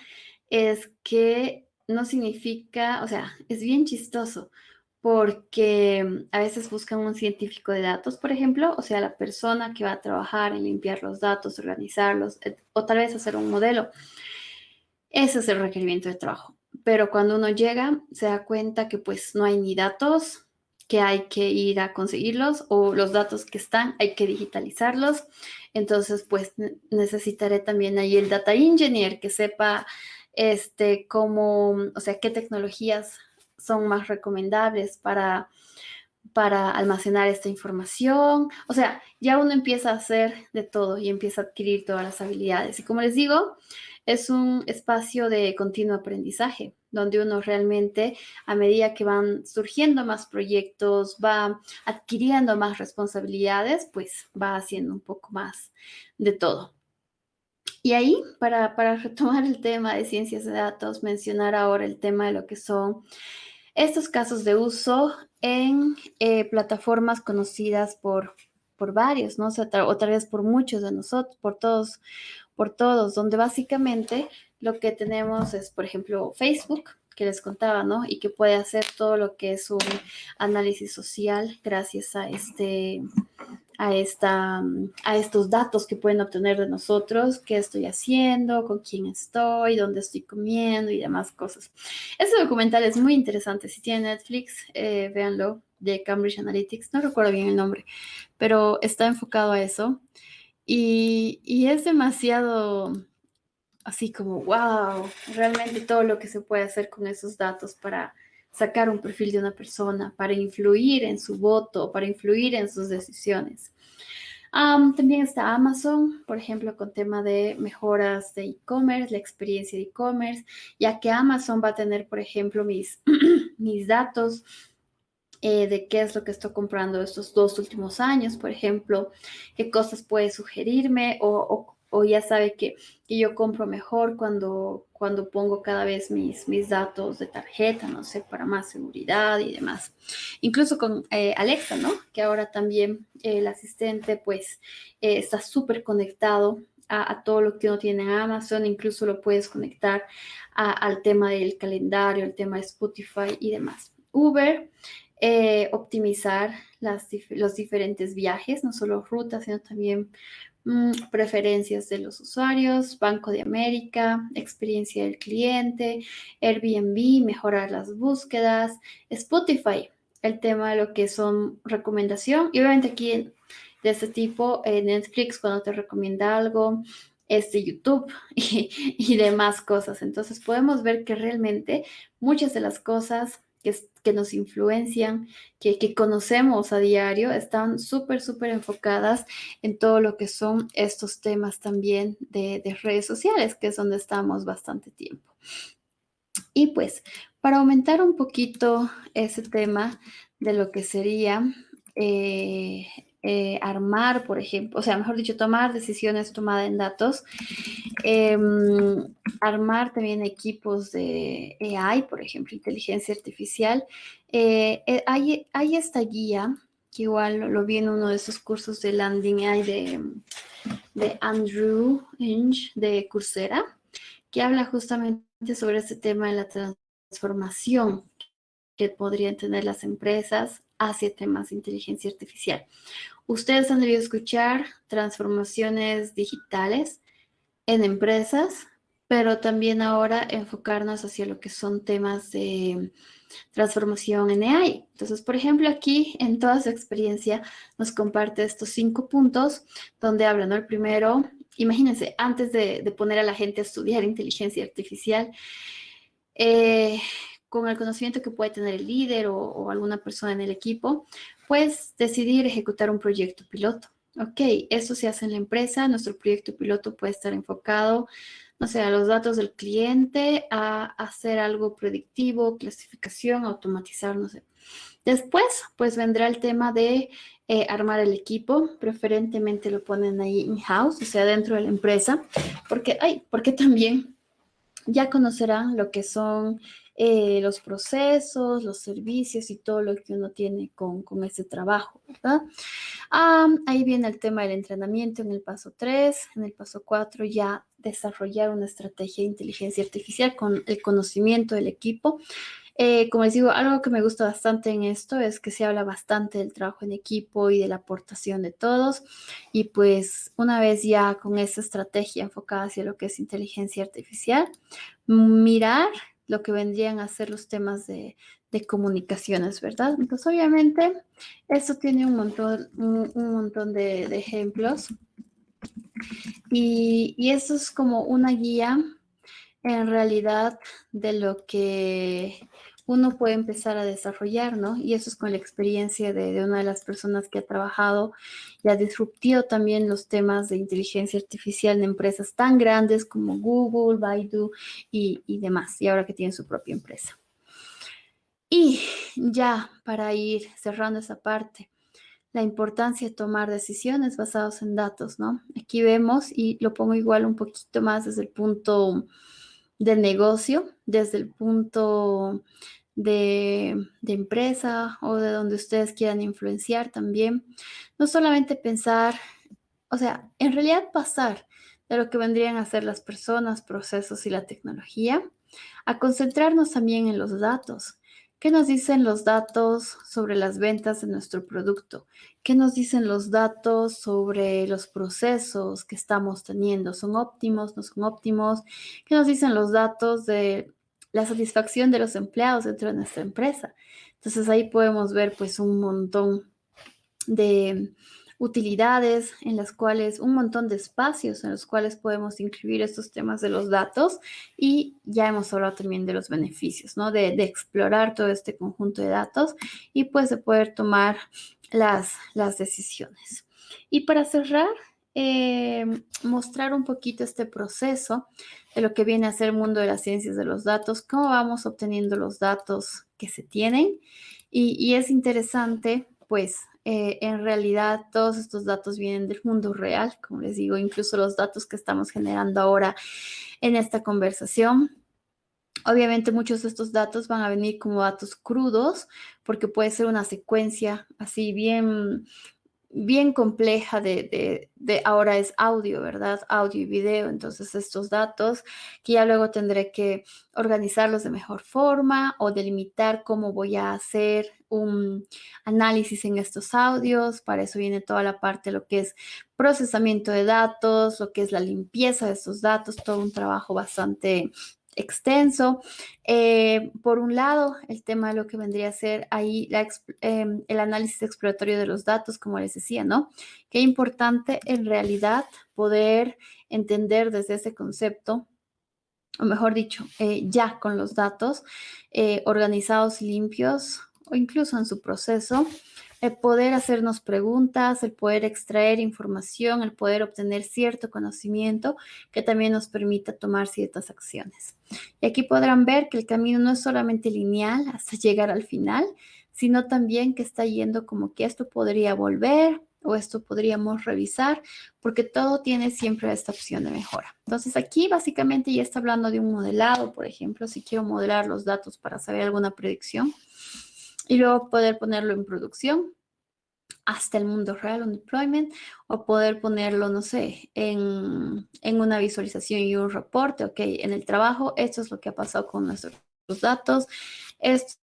Speaker 2: es que no significa, o sea, es bien chistoso porque a veces buscan un científico de datos, por ejemplo, o sea, la persona que va a trabajar en limpiar los datos, organizarlos, o tal vez hacer un modelo. Ese es el requerimiento de trabajo. Pero cuando uno llega, se da cuenta que pues no hay ni datos, que hay que ir a conseguirlos, o los datos que están, hay que digitalizarlos. Entonces, pues necesitaré también ahí el data engineer que sepa cómo, o sea, qué tecnologías son más recomendables para almacenar esta información. O sea, ya uno empieza a hacer de todo y empieza a adquirir todas las habilidades. Y como les digo, es un espacio de continuo aprendizaje, donde uno realmente, a medida que van surgiendo más proyectos, va adquiriendo más responsabilidades, pues va haciendo un poco más de todo. Y ahí, para retomar el tema de ciencias de datos, mencionar ahora el tema de lo que son estos casos de uso en plataformas conocidas por varios, ¿no? O sea, o tal vez por muchos de nosotros, por todos, donde básicamente lo que tenemos es, por ejemplo, Facebook, que les contaba, ¿no? Y que puede hacer todo lo que es un análisis social gracias a estos datos que pueden obtener de nosotros, qué estoy haciendo, con quién estoy, dónde estoy comiendo y demás cosas. Este documental es muy interesante. Si tienen Netflix, véanlo, de Cambridge Analytics. No recuerdo bien el nombre, pero está enfocado a eso. Y es demasiado así como, wow, realmente todo lo que se puede hacer con esos datos para sacar un perfil de una persona, para influir en su voto, para influir en sus decisiones. También está Amazon, por ejemplo, con tema de mejoras de e-commerce, la experiencia de e-commerce, ya que Amazon va a tener, por ejemplo, mis datos de qué es lo que estoy comprando estos 2 últimos años, por ejemplo, qué cosas puede sugerirme o ya sabe que yo compro mejor cuando pongo cada vez mis datos de tarjeta, no sé, para más seguridad y demás. Incluso con Alexa, ¿no? Que ahora también el asistente pues está súper conectado a todo lo que uno tiene en Amazon, incluso lo puedes conectar al tema del calendario, el tema de Spotify y demás. Uber, optimizar los diferentes viajes, no solo rutas, sino también preferencias de los usuarios, Banco de América, experiencia del cliente, Airbnb, mejorar las búsquedas, Spotify, el tema de lo que son recomendación y obviamente aquí de este tipo, Netflix cuando te recomienda algo, YouTube y demás cosas. Entonces podemos ver que realmente muchas de las cosas que nos influencian, que conocemos a diario, están súper, súper enfocadas en todo lo que son estos temas también de redes sociales, que es donde estamos bastante tiempo. Y pues, para aumentar un poquito ese tema de lo que sería armar, por ejemplo, o sea, mejor dicho, tomar decisiones tomadas en datos, eh, armar también equipos de AI, por ejemplo, inteligencia artificial. Hay esta guía, que igual lo vi en uno de esos cursos de Landing AI de Andrew Ng de Coursera, que habla justamente sobre este tema de la transformación que podrían tener las empresas hacia temas de inteligencia artificial. Ustedes han debido escuchar transformaciones digitales en empresas, pero también ahora enfocarnos hacia lo que son temas de transformación en AI. Entonces, por ejemplo, aquí en toda su experiencia nos comparte estos 5 puntos donde habla, ¿no? El primero, imagínense, antes de poner a la gente a estudiar inteligencia artificial, con el conocimiento que puede tener el líder o alguna persona en el equipo, pues decidir ejecutar un proyecto piloto. Ok, eso se hace en la empresa, nuestro proyecto piloto puede estar enfocado, no sé, a los datos del cliente, a hacer algo predictivo, clasificación, automatizar, no sé. Después, pues vendrá el tema de armar el equipo, preferentemente lo ponen ahí in-house, o sea, dentro de la empresa, porque también ya conocerán lo que son los procesos, los servicios y todo lo que uno tiene con ese trabajo, ¿verdad? Ahí viene el tema del entrenamiento en el paso 3, en el paso 4 ya desarrollar una estrategia de inteligencia artificial con el conocimiento del equipo. Como les digo, algo que me gusta bastante en esto es que se habla bastante del trabajo en equipo y de la aportación de todos. Y pues una vez ya con esa estrategia enfocada hacia lo que es inteligencia artificial, mirar lo que vendrían a ser los temas de comunicaciones, ¿verdad? Entonces, obviamente, esto tiene un montón de ejemplos y eso es como una guía en realidad de lo que uno puede empezar a desarrollar, ¿no? Y eso es con la experiencia de una de las personas que ha trabajado y ha disruptido también los temas de inteligencia artificial en empresas tan grandes como Google, Baidu y demás, y ahora que tiene su propia empresa. Y ya para ir cerrando esa parte, la importancia de tomar decisiones basadas en datos, ¿no? Aquí vemos, y lo pongo igual un poquito más desde el punto del negocio, desde el punto de empresa o de donde ustedes quieran influenciar también. No solamente pensar, o sea, en realidad pasar de lo que vendrían a ser las personas, procesos y la tecnología a concentrarnos también en los datos. ¿Qué nos dicen los datos sobre las ventas de nuestro producto? ¿Qué nos dicen los datos sobre los procesos que estamos teniendo? ¿Son óptimos? ¿No son óptimos? ¿Qué nos dicen los datos de la satisfacción de los empleados dentro de nuestra empresa? Entonces ahí podemos ver pues un montón de utilidades en las cuales, un montón de espacios en los cuales podemos incluir estos temas de los datos y ya hemos hablado también de los beneficios, ¿no? De explorar todo este conjunto de datos y pues de poder tomar las decisiones. Y para cerrar, mostrar un poquito este proceso de lo que viene a ser el mundo de las ciencias de los datos, cómo vamos obteniendo los datos que se tienen y es interesante, pues, en realidad todos estos datos vienen del mundo real, como les digo, incluso los datos que estamos generando ahora en esta conversación. Obviamente muchos de estos datos van a venir como datos crudos, porque puede ser una secuencia así bien compleja de ahora es audio, ¿verdad? Audio y video. Entonces estos datos que ya luego tendré que organizarlos de mejor forma o delimitar cómo voy a hacer un análisis en estos audios. Para eso viene toda la parte de lo que es procesamiento de datos, lo que es la limpieza de estos datos, todo un trabajo bastante extenso. Por un lado, el tema de lo que vendría a ser ahí el análisis exploratorio de los datos, como les decía, ¿no? Qué importante en realidad poder entender desde ese concepto, o mejor dicho, ya con los datos organizados y limpios, o incluso en su proceso, el poder hacernos preguntas, el poder extraer información, el poder obtener cierto conocimiento que también nos permita tomar ciertas acciones. Y aquí podrán ver que el camino no es solamente lineal hasta llegar al final, sino también que está yendo como que esto podría volver o esto podríamos revisar, porque todo tiene siempre esta opción de mejora. Entonces aquí básicamente ya está hablando de un modelado, por ejemplo, si quiero modelar los datos para saber alguna predicción y luego poder ponerlo en producción hasta el mundo real, un deployment, o poder ponerlo, no sé, en una visualización y un reporte, ok, en el trabajo, esto es lo que ha pasado con nuestros datos, esto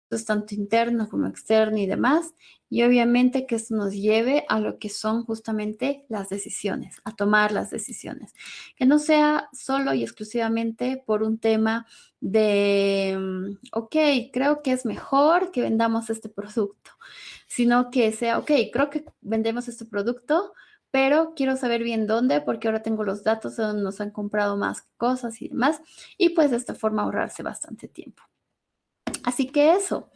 Speaker 2: es tanto interno como externo y demás, y obviamente que esto nos lleve a lo que son justamente las decisiones, a tomar las decisiones, que no sea solo y exclusivamente por un tema de, ok, creo que es mejor que vendamos este producto, sino que sea, ok, creo que vendemos este producto, pero quiero saber bien dónde, porque ahora tengo los datos de donde nos han comprado más cosas y demás, y pues de esta forma ahorrarse bastante tiempo. Así que eso,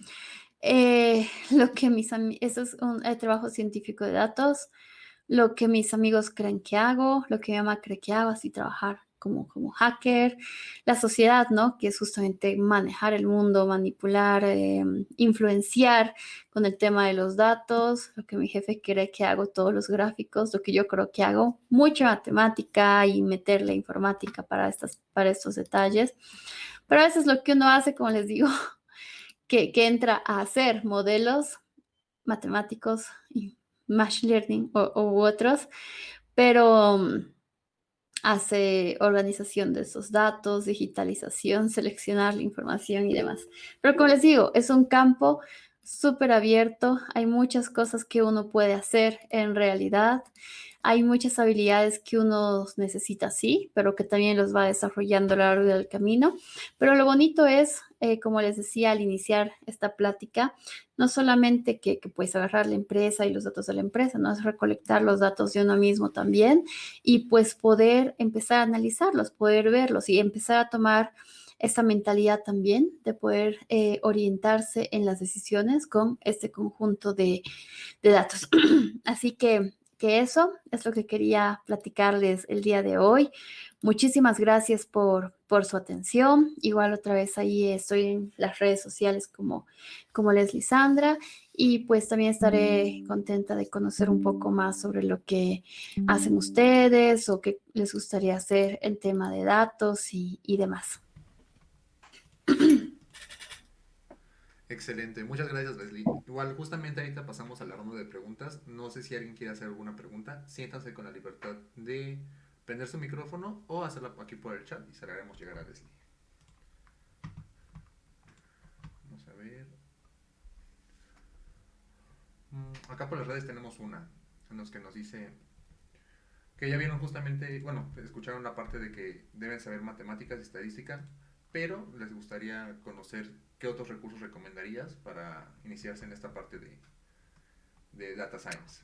Speaker 2: lo que eso es un trabajo científico de datos, lo que mis amigos creen que hago, lo que mi mamá cree que hago, así trabajar como hacker, la sociedad, ¿no? Que es justamente manejar el mundo, manipular, influenciar con el tema de los datos, lo que mi jefe cree que hago, todos los gráficos, lo que yo creo que hago, mucha matemática y meterle informática para estos detalles. Pero a veces lo que uno hace, como les digo, que entra a hacer modelos matemáticos y machine learning u otros, pero hace organización de esos datos, digitalización, seleccionar la información y demás. Pero como les digo, es un campo súper abierto, hay muchas cosas que uno puede hacer en realidad, hay muchas habilidades que uno necesita, sí, pero que también los va desarrollando a lo largo del camino. Pero lo bonito es, como les decía al iniciar esta plática, no solamente que puedes agarrar la empresa y los datos de la empresa, no es recolectar los datos de uno mismo también y pues poder empezar a analizarlos, poder verlos y empezar a tomar esta mentalidad también de poder orientarse en las decisiones con este conjunto de datos. Así que eso es lo que quería platicarles el día de hoy. Muchísimas gracias por su atención. Igual otra vez ahí estoy en las redes sociales como Leslie Sandra y pues también estaré contenta de conocer un poco más sobre lo que hacen ustedes o qué les gustaría hacer en tema de datos y demás.
Speaker 1: Excelente, muchas gracias Leslie. Igual justamente ahorita pasamos a la ronda de preguntas. No sé si alguien quiere hacer alguna pregunta. Siéntanse con la libertad de prender su micrófono o hacerla aquí por el chat y se la haremos llegar a Leslie. ver. Acá por las redes tenemos una en los que nos dice que ya vieron justamente, bueno, escucharon la parte de que deben saber matemáticas y estadística, pero les gustaría conocer qué otros recursos recomendarías para iniciarse en esta parte de data science.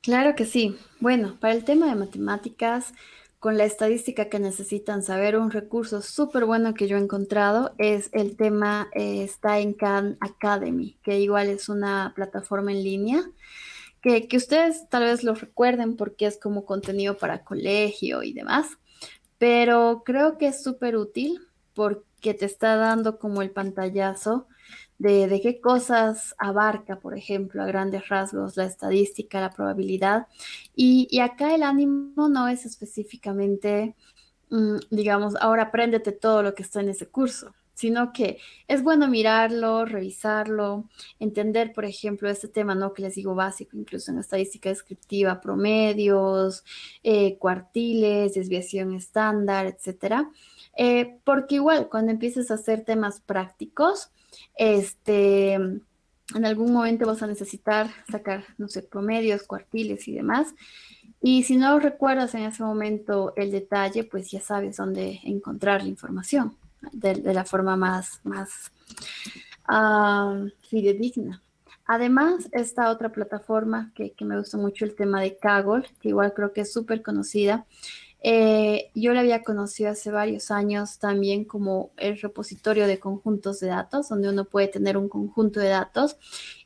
Speaker 2: Claro que sí. Bueno, para el tema de matemáticas, con la estadística que necesitan saber, un recurso súper bueno que yo he encontrado es el tema, está en Khan Academy, que igual es una plataforma en línea, que ustedes tal vez lo recuerden porque es como contenido para colegio y demás, pero creo que es súper útil porque te está dando como el pantallazo de qué cosas abarca, por ejemplo, a grandes rasgos, la estadística, la probabilidad. Y acá el ánimo no es específicamente, digamos, ahora apréndete todo lo que está en ese curso, sino que es bueno mirarlo, revisarlo, entender, por ejemplo, este tema, ¿no? Que les digo básico, incluso en estadística descriptiva, promedios, cuartiles, desviación estándar, etcétera. Porque igual, cuando empieces a hacer temas prácticos, en algún momento vas a necesitar sacar, no sé, promedios, cuartiles y demás. Y si no recuerdas en ese momento el detalle, pues ya sabes dónde encontrar la información de la forma más fidedigna. Además, esta otra plataforma que me gusta mucho, el tema de Kaggle, que igual creo que es súper conocida. Yo la había conocido hace varios años también como el repositorio de conjuntos de datos, donde uno puede tener un conjunto de datos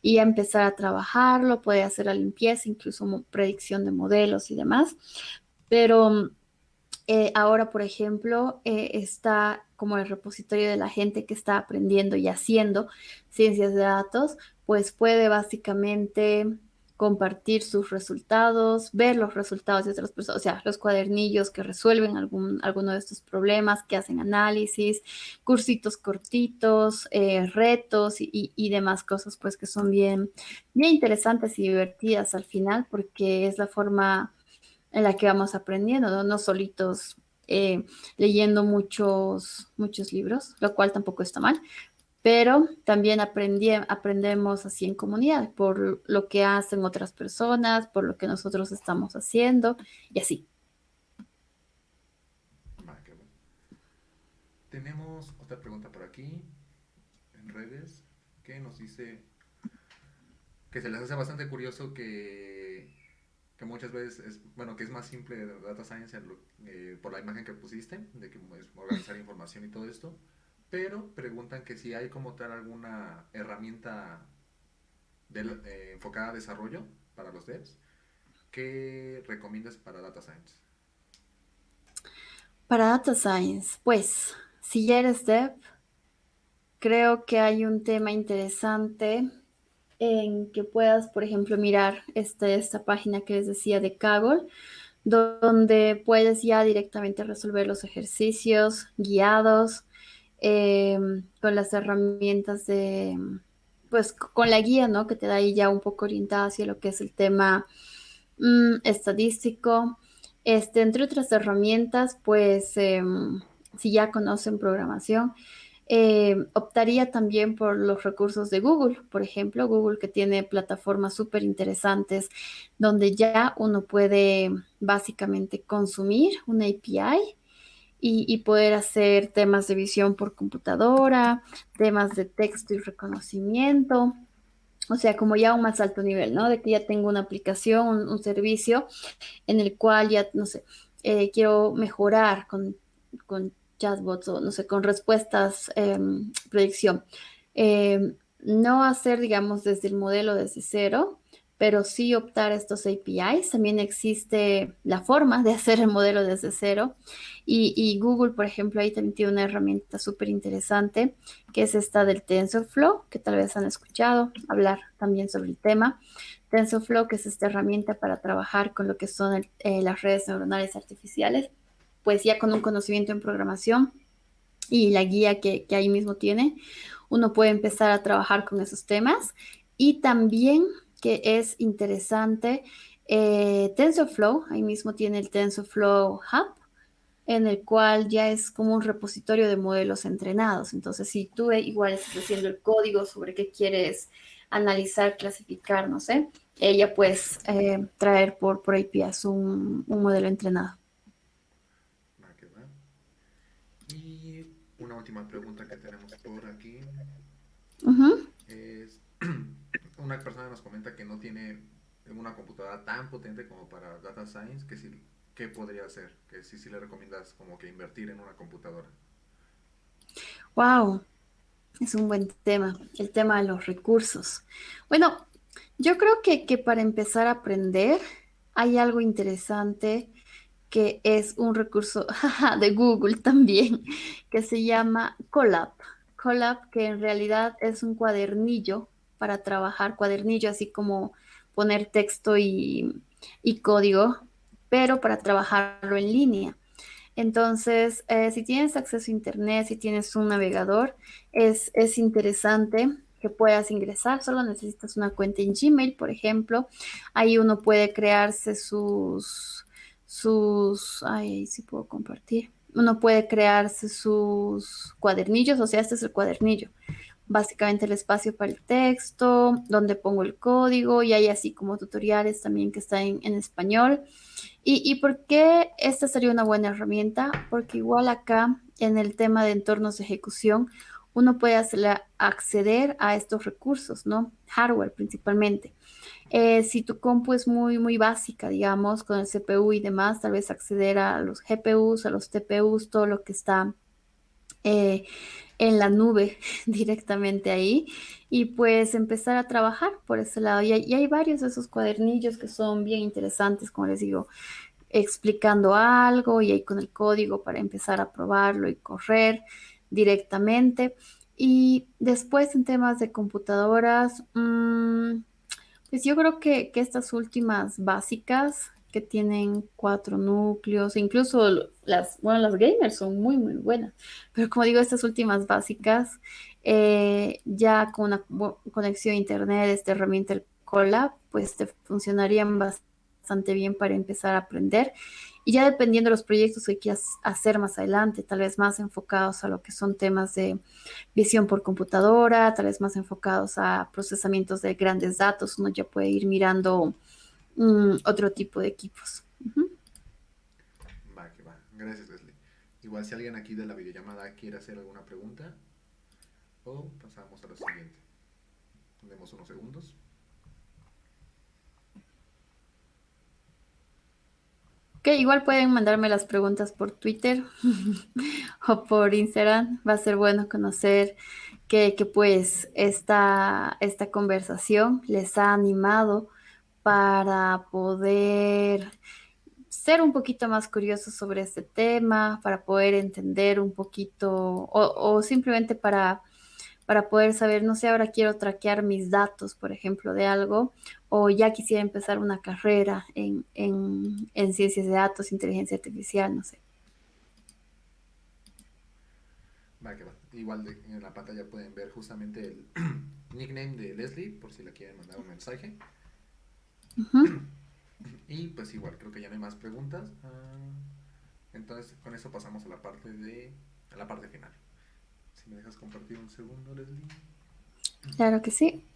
Speaker 2: y empezar a trabajarlo, puede hacer la limpieza, incluso predicción de modelos y demás. Pero ahora, por ejemplo, está como el repositorio de la gente que está aprendiendo y haciendo ciencias de datos, pues puede básicamente compartir sus resultados, ver los resultados de otras personas, o sea, los cuadernillos que resuelven alguno de estos problemas, que hacen análisis, cursitos cortitos, retos y demás cosas, pues que son bien interesantes y divertidas al final, porque es la forma en la que vamos aprendiendo, ¿no? No solitos leyendo muchos libros, lo cual tampoco está mal, pero también aprendemos así en comunidad, por lo que hacen otras personas, por lo que nosotros estamos haciendo y así.
Speaker 1: Va, qué bueno. Tenemos otra pregunta por aquí en redes que nos dice que se les hace bastante curioso que muchas veces es, bueno, que es más simple de data science por la imagen que pusiste, de que es organizar información y todo esto, pero preguntan que si hay como tal alguna herramienta enfocada a desarrollo para los devs que recomiendas para data science.
Speaker 2: Para Data Science, pues, si ya eres dev, creo que hay un tema interesante en que puedas, por ejemplo, mirar esta página que les decía de Kaggle, donde puedes ya directamente resolver los ejercicios guiados eh, con las herramientas pues con la guía, ¿no? Que te da ahí ya un poco orientada hacia lo que es el tema estadístico. Entre otras herramientas, pues si ya conocen programación, optaría también por los recursos de Google, por ejemplo, Google que tiene plataformas súper interesantes donde ya uno puede básicamente consumir una API y poder hacer temas de visión por computadora, temas de texto y reconocimiento. O sea, como ya un más alto nivel, ¿no? De que ya tengo una aplicación, un servicio en el cual ya, no sé, quiero mejorar con chatbots o, no sé, con respuestas, predicción. No hacer, digamos, desde el modelo desde cero, pero sí optar a estos APIs. También existe la forma de hacer el modelo desde cero. Y Google, por ejemplo, ahí también tiene una herramienta súper interesante, que es esta del TensorFlow, que tal vez han escuchado hablar también sobre el tema. TensorFlow, que es esta herramienta para trabajar con lo que son las redes neuronales artificiales, pues ya con un conocimiento en programación y la guía que ahí mismo tiene, uno puede empezar a trabajar con esos temas. Y también que es interesante, TensorFlow, ahí mismo tiene el TensorFlow Hub, en el cual ya es como un repositorio de modelos entrenados. Entonces, si tú igual estás haciendo el código sobre qué quieres analizar, clasificar, no sé, ella puedes traer por APIs un modelo entrenado.
Speaker 1: Va que va. Y una última pregunta que tenemos por aquí
Speaker 2: Ujú.
Speaker 1: es, una persona nos comenta que no tiene una computadora tan potente como para data science, que si, ¿qué podría hacer? Que si le recomiendas como que invertir en una computadora.
Speaker 2: Wow, es un buen tema, el tema de los recursos. Bueno, yo creo que para empezar a aprender hay algo interesante que es un recurso jaja, de Google también, que se llama Colab. Colab, que en realidad es un cuadernillo para trabajar, cuadernillo así como poner texto y código, pero para trabajarlo en línea. Entonces, si tienes acceso a Internet, si tienes un navegador, es interesante que puedas ingresar. Solo necesitas una cuenta en Gmail, por ejemplo. Ahí uno puede crearse ay, sí puedo compartir. Uno puede crearse sus cuadernillos, o sea, este es el cuadernillo. Básicamente el espacio para el texto, donde pongo el código y hay así como tutoriales también que están en español. ¿Y por qué esta sería una buena herramienta? Porque igual acá en el tema de entornos de ejecución, uno puede acceder a estos recursos, ¿no? Hardware principalmente. Si tu compu es muy básica, digamos, con el CPU y demás, tal vez acceder a los GPUs, a los TPUs, todo lo que está eh, en la nube directamente ahí y pues empezar a trabajar por ese lado. Y hay varios de esos cuadernillos que son bien interesantes, como les digo, explicando algo y ahí con el código para empezar a probarlo y correr directamente. Y después en temas de computadoras, pues yo creo que estas últimas básicas que tienen 4 núcleos, incluso bueno, las gamers son muy buenas, pero como digo, estas últimas básicas, ya con una conexión a internet, esta herramienta, el Colab, pues te funcionarían bastante bien para empezar a aprender. Y ya dependiendo de los proyectos que quieras hacer más adelante, tal vez más enfocados a lo que son temas de visión por computadora, tal vez más enfocados a procesamientos de grandes datos, uno ya puede ir mirando otro tipo de equipos. Ujú.
Speaker 1: Va que va. Gracias, Leslie. Igual si alguien aquí de la videollamada quiere hacer alguna pregunta, o pasamos a la siguiente. Demos unos segundos.
Speaker 2: Que igual pueden mandarme las preguntas por Twitter o por Instagram. Va a ser bueno conocer que pues esta conversación les ha animado para poder ser un poquito más curiosos sobre este tema, para poder entender un poquito o simplemente para poder saber, no sé, ahora quiero traquear mis datos, por ejemplo, de algo, o ya quisiera empezar una carrera en ciencias de datos, inteligencia artificial, no sé.
Speaker 1: Va que va. Igual en la pantalla pueden ver justamente el nickname de Leslie, por si le quieren mandar un mensaje.
Speaker 2: Ujú.
Speaker 1: Y pues igual, creo que ya no hay más preguntas. Entonces, con eso pasamos a la parte final. Si me dejas compartir un segundo, Leslie.
Speaker 2: Claro que sí.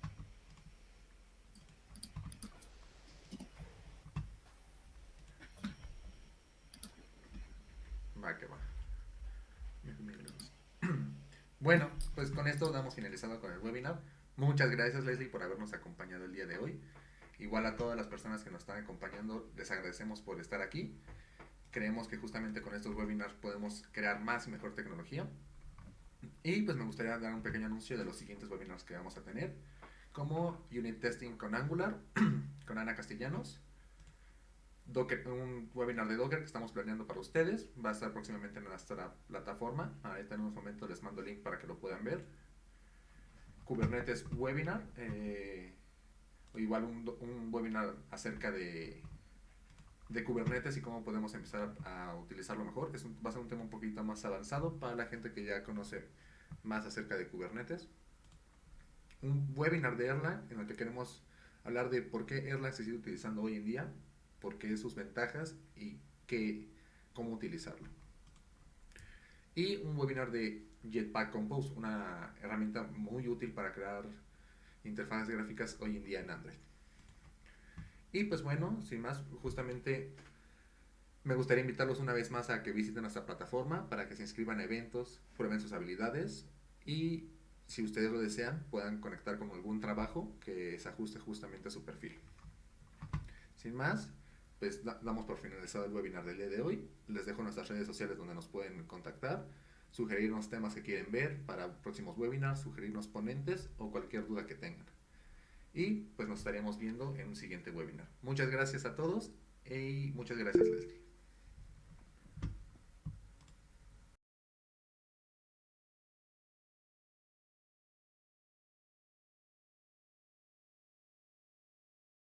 Speaker 1: Va que va. Bueno, pues con esto damos finalizado con el webinar. Muchas gracias, Leslie, por habernos acompañado el día de hoy. Igual a todas las personas que nos están acompañando, les agradecemos por estar aquí. Creemos que justamente con estos webinars podemos crear más y mejor tecnología. Y pues me gustaría dar un pequeño anuncio de los siguientes webinars que vamos a tener, como Unit Testing con Angular, con Ana Castellanos, Docker, un webinar de Docker que estamos planeando para ustedes, va a estar próximamente en nuestra plataforma, ahorita en unos momentos les mando el link para que lo puedan ver. Kubernetes webinar, o igual un webinar acerca de Kubernetes y cómo podemos empezar a utilizarlo mejor. Va a ser un tema un poquito más avanzado para la gente que ya conoce más acerca de Kubernetes. Un webinar de Erlang en el que queremos hablar de por qué Erlang se sigue utilizando hoy en día, por qué sus ventajas y cómo utilizarlo. y un webinar de Jetpack Compose, una herramienta muy útil para crear interfaces gráficas hoy en día en Android. Y pues bueno, sin más, justamente me gustaría invitarlos una vez más a que visiten nuestra plataforma para que se inscriban a eventos, prueben sus habilidades y, si ustedes lo desean, puedan conectar con algún trabajo que se ajuste justamente a su perfil. Sin más, pues damos por finalizado el webinar del día de hoy. Les dejo nuestras redes sociales donde nos pueden contactar, sugerirnos temas que quieren ver para próximos webinars, sugerirnos ponentes o cualquier duda que tengan. Y pues nos estaríamos viendo en un siguiente webinar. Muchas gracias a todos y muchas gracias, Leslie.